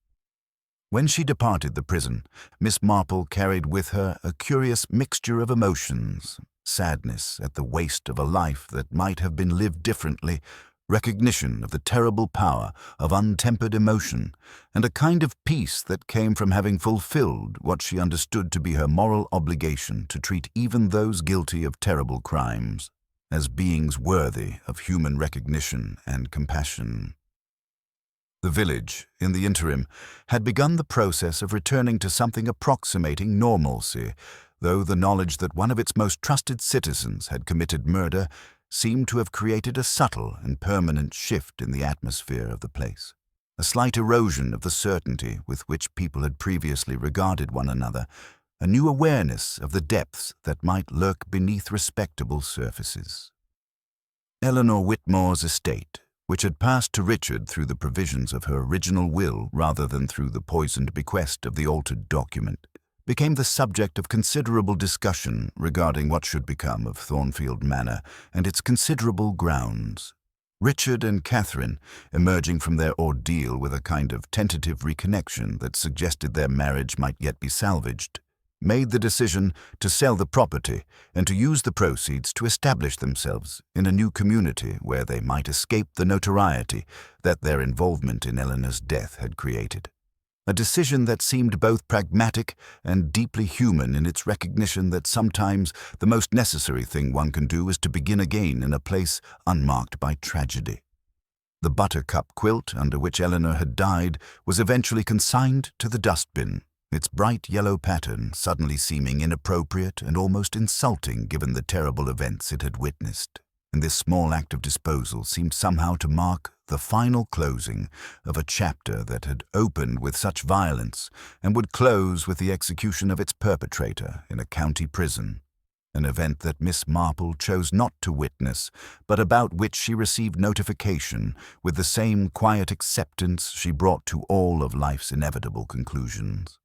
Speaker 1: When she departed the prison, Miss Marple carried with her a curious mixture of emotions, sadness at the waste of a life that might have been lived differently, recognition of the terrible power of untempered emotion, and a kind of peace that came from having fulfilled what she understood to be her moral obligation to treat even those guilty of terrible crimes as beings worthy of human recognition and compassion. The village, in the interim, had begun the process of returning to something approximating normalcy, though the knowledge that one of its most trusted citizens had committed murder seemed to have created a subtle and permanent shift in the atmosphere of the place, a slight erosion of the certainty with which people had previously regarded one another, a new awareness of the depths that might lurk beneath respectable surfaces. Eleanor Whitmore's estate, which had passed to Richard through the provisions of her original will rather than through the poisoned bequest of the altered document, became the subject of considerable discussion regarding what should become of Thornfield Manor and its considerable grounds. Richard and Catherine, emerging from their ordeal with a kind of tentative reconnection that suggested their marriage might yet be salvaged, made the decision to sell the property and to use the proceeds to establish themselves in a new community where they might escape the notoriety that their involvement in Eleanor's death had created. A decision that seemed both pragmatic and deeply human in its recognition that sometimes the most necessary thing one can do is to begin again in a place unmarked by tragedy. The buttercup quilt under which Eleanor had died was eventually consigned to the dustbin, its bright yellow pattern suddenly seeming inappropriate and almost insulting given the terrible events it had witnessed. And this small act of disposal seemed somehow to mark the final closing of a chapter that had opened with such violence and would close with the execution of its perpetrator in a county prison, an event that Miss Marple chose not to witness, but about which she received notification with the same quiet acceptance she brought to all of life's inevitable conclusions.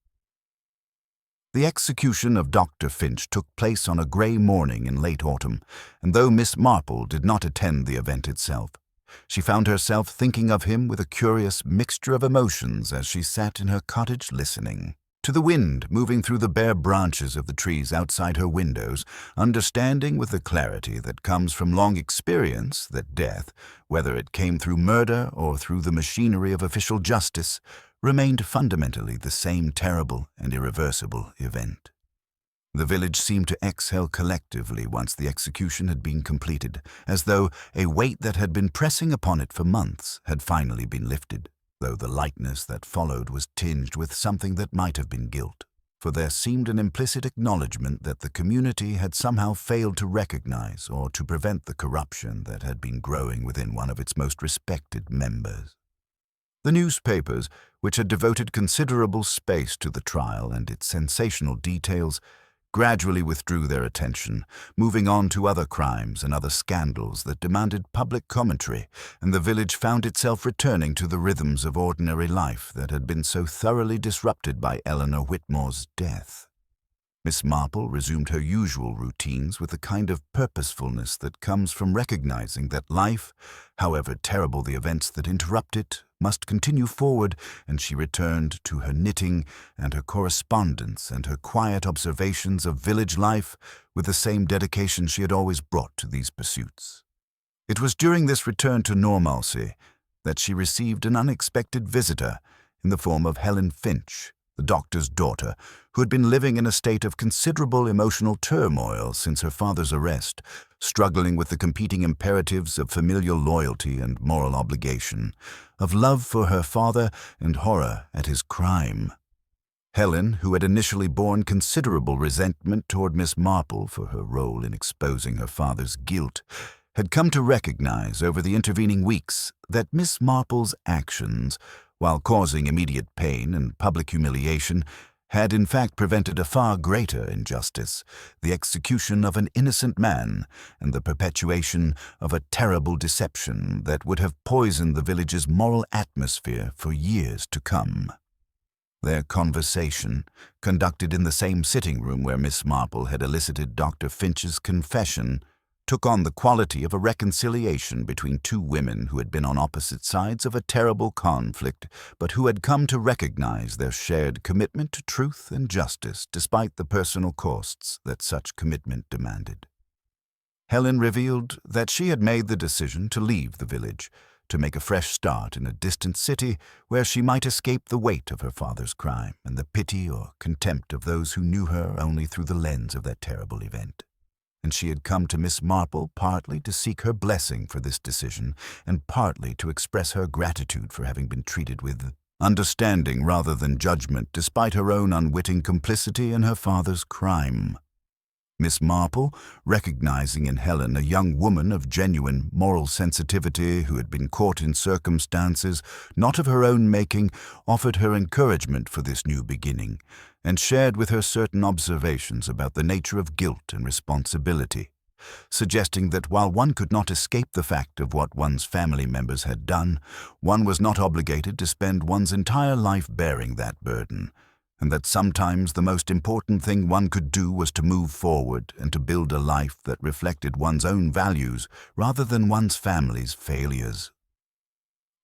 Speaker 1: The execution of Dr. Finch took place on a grey morning in late autumn, and though Miss Marple did not attend the event itself, she found herself thinking of him with a curious mixture of emotions as she sat in her cottage listening to the wind moving through the bare branches of the trees outside her windows, understanding with the clarity that comes from long experience that death, whether it came through murder or through the machinery of official justice, remained fundamentally the same terrible and irreversible event. The village seemed to exhale collectively once the execution had been completed, as though a weight that had been pressing upon it for months had finally been lifted, though the lightness that followed was tinged with something that might have been guilt, for there seemed an implicit acknowledgement that the community had somehow failed to recognize or to prevent the corruption that had been growing within one of its most respected members. The newspapers, which had devoted considerable space to the trial and its sensational details, gradually withdrew their attention, moving on to other crimes and other scandals that demanded public commentary, and the village found itself returning to the rhythms of ordinary life that had been so thoroughly disrupted by Eleanor Whitmore's death. Miss Marple resumed her usual routines with the kind of purposefulness that comes from recognizing that life, however terrible the events that interrupt it, must continue forward, and she returned to her knitting and her correspondence and her quiet observations of village life with the same dedication she had always brought to these pursuits. It was during this return to normalcy that she received an unexpected visitor in the form of Helen Finch, the doctor's daughter, who had been living in a state of considerable emotional turmoil since her father's arrest, struggling with the competing imperatives of familial loyalty and moral obligation, of love for her father and horror at his crime. Helen, who had initially borne considerable resentment toward Miss Marple for her role in exposing her father's guilt, had come to recognize over the intervening weeks that Miss Marple's actions, while causing immediate pain and public humiliation, had in fact prevented a far greater injustice, the execution of an innocent man and the perpetuation of a terrible deception that would have poisoned the village's moral atmosphere for years to come. Their conversation, conducted in the same sitting room where Miss Marple had elicited Dr. Finch's confession, took on the quality of a reconciliation between two women who had been on opposite sides of a terrible conflict, but who had come to recognize their shared commitment to truth and justice despite the personal costs that such commitment demanded. Helen revealed that she had made the decision to leave the village, to make a fresh start in a distant city where she might escape the weight of her father's crime and the pity or contempt of those who knew her only through the lens of that terrible event. And she had come to Miss Marple partly to seek her blessing for this decision, and partly to express her gratitude for having been treated with understanding rather than judgment despite her own unwitting complicity in her father's crime. Miss Marple, recognizing in Helen a young woman of genuine moral sensitivity who had been caught in circumstances not of her own making, offered her encouragement for this new beginning, and shared with her certain observations about the nature of guilt and responsibility, suggesting that while one could not escape the fact of what one's family members had done, one was not obligated to spend one's entire life bearing that burden, and that sometimes the most important thing one could do was to move forward and to build a life that reflected one's own values rather than one's family's failures.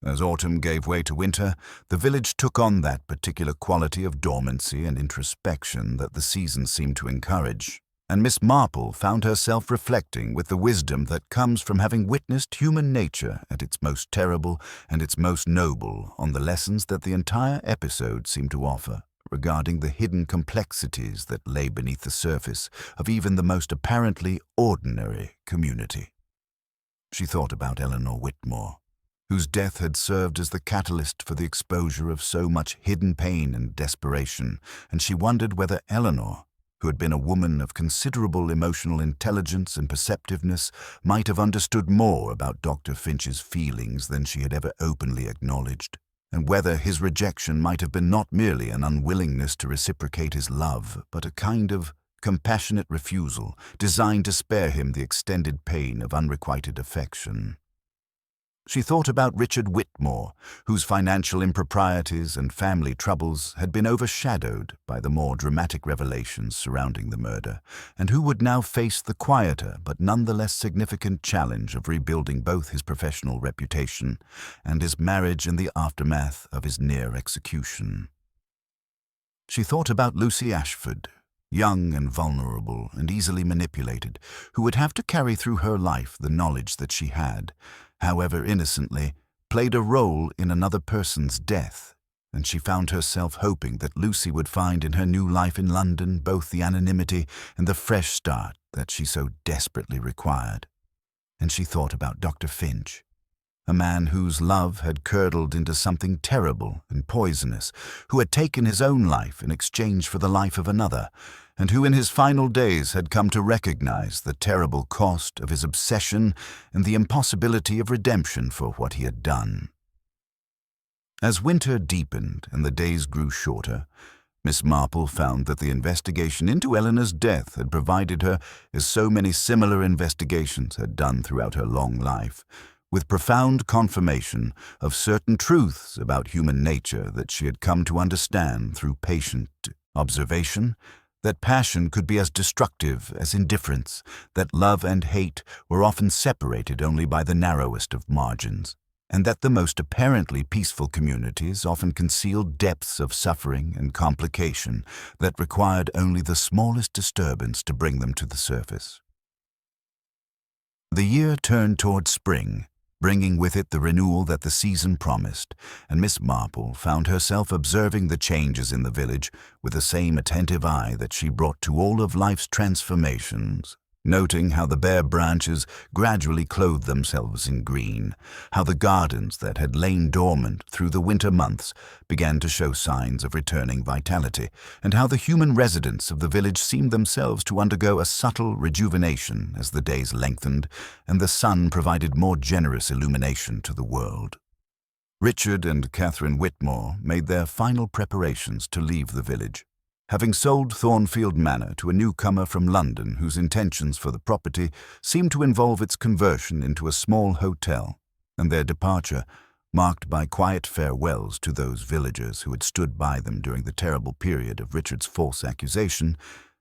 Speaker 1: As autumn gave way to winter, the village took on that particular quality of dormancy and introspection that the season seemed to encourage, and Miss Marple found herself reflecting with the wisdom that comes from having witnessed human nature at its most terrible and its most noble on the lessons that the entire episode seemed to offer regarding the hidden complexities that lay beneath the surface of even the most apparently ordinary community. She thought about Eleanor Whitmore, whose death had served as the catalyst for the exposure of so much hidden pain and desperation, and she wondered whether Eleanor, who had been a woman of considerable emotional intelligence and perceptiveness, might have understood more about Dr. Finch's feelings than she had ever openly acknowledged, and whether his rejection might have been not merely an unwillingness to reciprocate his love, but a kind of compassionate refusal designed to spare him the extended pain of unrequited affection. She thought about Richard Whitmore, whose financial improprieties and family troubles had been overshadowed by the more dramatic revelations surrounding the murder, and who would now face the quieter but nonetheless significant challenge of rebuilding both his professional reputation and his marriage in the aftermath of his near execution. She thought about Lucy Ashford, young and vulnerable and easily manipulated, who would have to carry through her life the knowledge that she had, however innocently, played a role in another person's death, and she found herself hoping that Lucy would find in her new life in London both the anonymity and the fresh start that she so desperately required. And she thought about Dr. Finch, a man whose love had curdled into something terrible and poisonous, who had taken his own life in exchange for the life of another, and who in his final days had come to recognize the terrible cost of his obsession and the impossibility of redemption for what he had done. As winter deepened and the days grew shorter, Miss Marple found that the investigation into Eleanor's death had provided her, as so many similar investigations had done throughout her long life, with profound confirmation of certain truths about human nature that she had come to understand through patient observation, that passion could be as destructive as indifference, that love and hate were often separated only by the narrowest of margins, and that the most apparently peaceful communities often concealed depths of suffering and complication that required only the smallest disturbance to bring them to the surface. The year turned toward spring, bringing with it the renewal that the season promised, and Miss Marple found herself observing the changes in the village with the same attentive eye that she brought to all of life's transformations, noting how the bare branches gradually clothed themselves in green, how the gardens that had lain dormant through the winter months began to show signs of returning vitality, and how the human residents of the village seemed themselves to undergo a subtle rejuvenation as the days lengthened and the sun provided more generous illumination to the world. Richard and Catherine Whitmore made their final preparations to leave the village. Having sold Thornfield Manor to a newcomer from London whose intentions for the property seemed to involve its conversion into a small hotel, and their departure, marked by quiet farewells to those villagers who had stood by them during the terrible period of Richard's false accusation,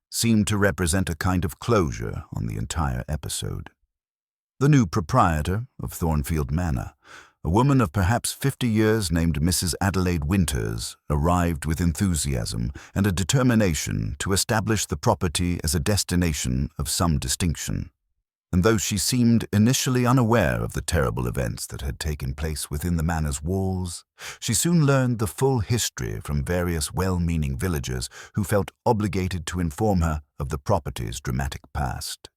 Speaker 1: seemed to represent a kind of closure on the entire episode. The new proprietor of Thornfield Manor, a woman of perhaps 50 years named Mrs. Adelaide Winters, arrived with enthusiasm and a determination to establish the property as a destination of some distinction. And though she seemed initially unaware of the terrible events that had taken place within the manor's walls, she soon learned the full history from various well-meaning villagers who felt obligated to inform her of the property's dramatic past.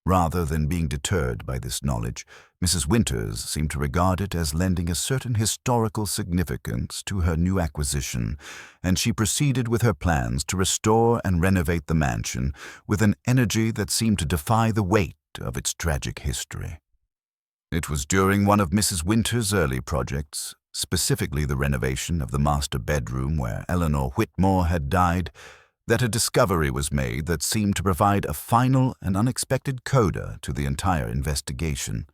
Speaker 1: Rather than being deterred by this knowledge, Mrs. Winters seemed to regard it as lending a certain historical significance to her new acquisition, and she proceeded with her plans to restore and renovate the mansion with an energy that seemed to defy the weight of its tragic history. It was during one of Mrs. Winters' early projects, specifically the renovation of the master bedroom where Eleanor Whitmore had died, that a discovery was made that seemed to provide a final and unexpected coda to the entire investigation.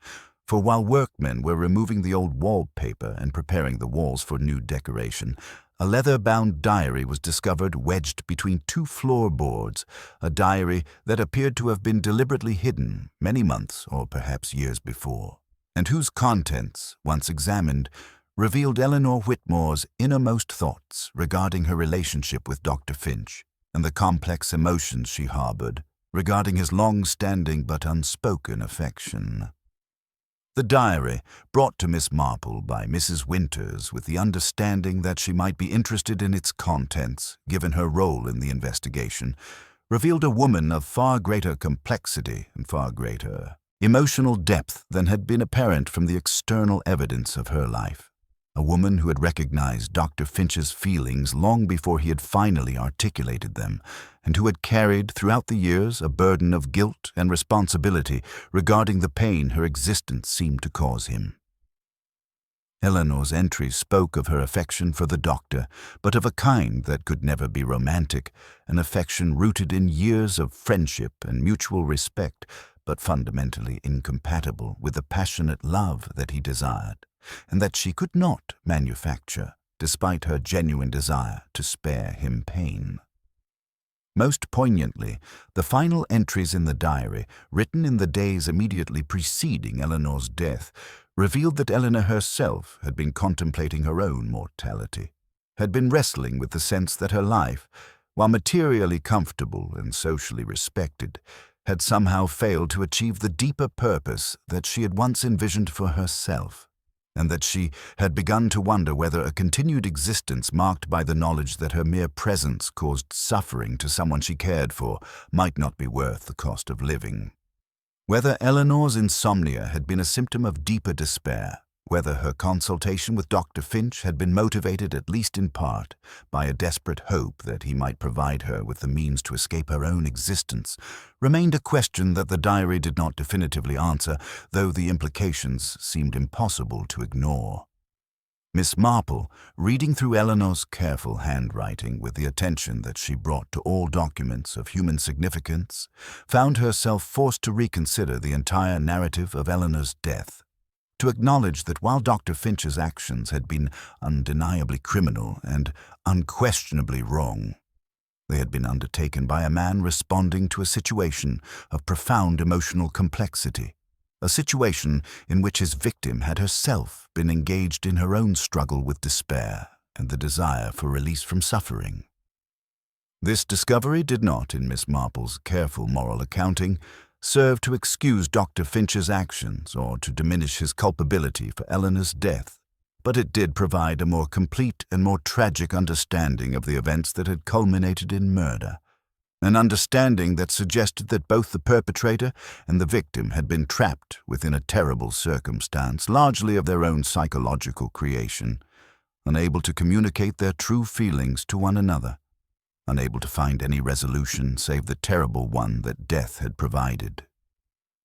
Speaker 1: For while workmen were removing the old wallpaper and preparing the walls for new decoration, a leather-bound diary was discovered wedged between two floorboards, a diary that appeared to have been deliberately hidden many months or perhaps years before, and whose contents, once examined, revealed Eleanor Whitmore's innermost thoughts regarding her relationship with Dr. Finch, and the complex emotions she harbored regarding his long-standing but unspoken affection. The diary, brought to Miss Marple by Mrs. Winters with the understanding that she might be interested in its contents, given her role in the investigation, revealed a woman of far greater complexity and far greater emotional depth than had been apparent from the external evidence of her life. A woman who had recognized Dr. Finch's feelings long before he had finally articulated them, and who had carried throughout the years a burden of guilt and responsibility regarding the pain her existence seemed to cause him. Eleanor's entries spoke of her affection for the doctor, but of a kind that could never be romantic, an affection rooted in years of friendship and mutual respect, but fundamentally incompatible with the passionate love that he desired, and that she could not manufacture, despite her genuine desire to spare him pain. Most poignantly, the final entries in the diary, written in the days immediately preceding Eleanor's death, revealed that Eleanor herself had been contemplating her own mortality, had been wrestling with the sense that her life, while materially comfortable and socially respected, had somehow failed to achieve the deeper purpose that she had once envisioned for herself, and that she had begun to wonder whether a continued existence marked by the knowledge that her mere presence caused suffering to someone she cared for might not be worth the cost of living. Whether Eleanor's insomnia had been a symptom of deeper despair, whether her consultation with Dr. Finch had been motivated at least in part by a desperate hope that he might provide her with the means to escape her own existence, remained a question that the diary did not definitively answer, though the implications seemed impossible to ignore. Miss Marple, reading through Eleanor's careful handwriting with the attention that she brought to all documents of human significance, found herself forced to reconsider the entire narrative of Eleanor's death, to acknowledge that while Dr. Finch's actions had been undeniably criminal and unquestionably wrong, they had been undertaken by a man responding to a situation of profound emotional complexity, a situation in which his victim had herself been engaged in her own struggle with despair and the desire for release from suffering. This discovery did not, in Miss Marple's careful moral accounting, serve to excuse Dr. Finch's actions or to diminish his culpability for Eleanor's death, but it did provide a more complete and more tragic understanding of the events that had culminated in murder, an understanding that suggested that both the perpetrator and the victim had been trapped within a terrible circumstance, largely of their own psychological creation, unable to communicate their true feelings to one another, unable to find any resolution save the terrible one that death had provided.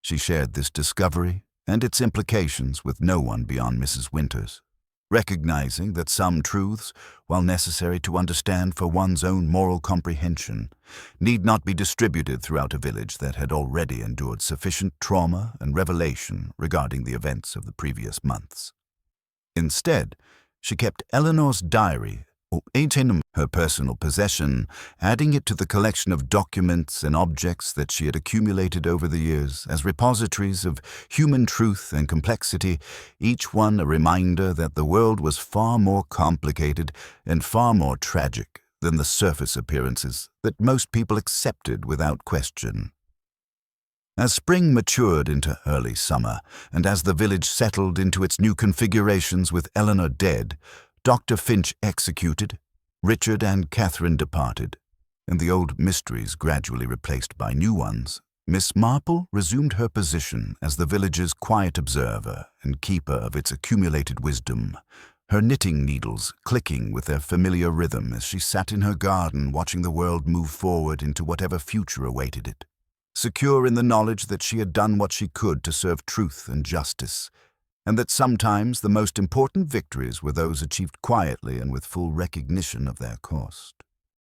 Speaker 1: She shared this discovery and its implications with no one beyond Mrs. Winters, recognizing that some truths, while necessary to understand for one's own moral comprehension, need not be distributed throughout a village that had already endured sufficient trauma and revelation regarding the events of the previous months. Instead, she kept Eleanor's diary, her personal possession, adding it to the collection of documents and objects that she had accumulated over the years as repositories of human truth and complexity, each one a reminder that the world was far more complicated and far more tragic than the surface appearances that most people accepted without question. As spring matured into early summer, and as the village settled into its new configurations with Eleanor dead, Dr. Finch executed, Richard and Catherine departed, and the old mysteries gradually replaced by new ones, Miss Marple resumed her position as the village's quiet observer and keeper of its accumulated wisdom, her knitting needles clicking with their familiar rhythm as she sat in her garden watching the world move forward into whatever future awaited it, secure in the knowledge that she had done what she could to serve truth and justice, and that sometimes the most important victories were those achieved quietly and with full recognition of their cost.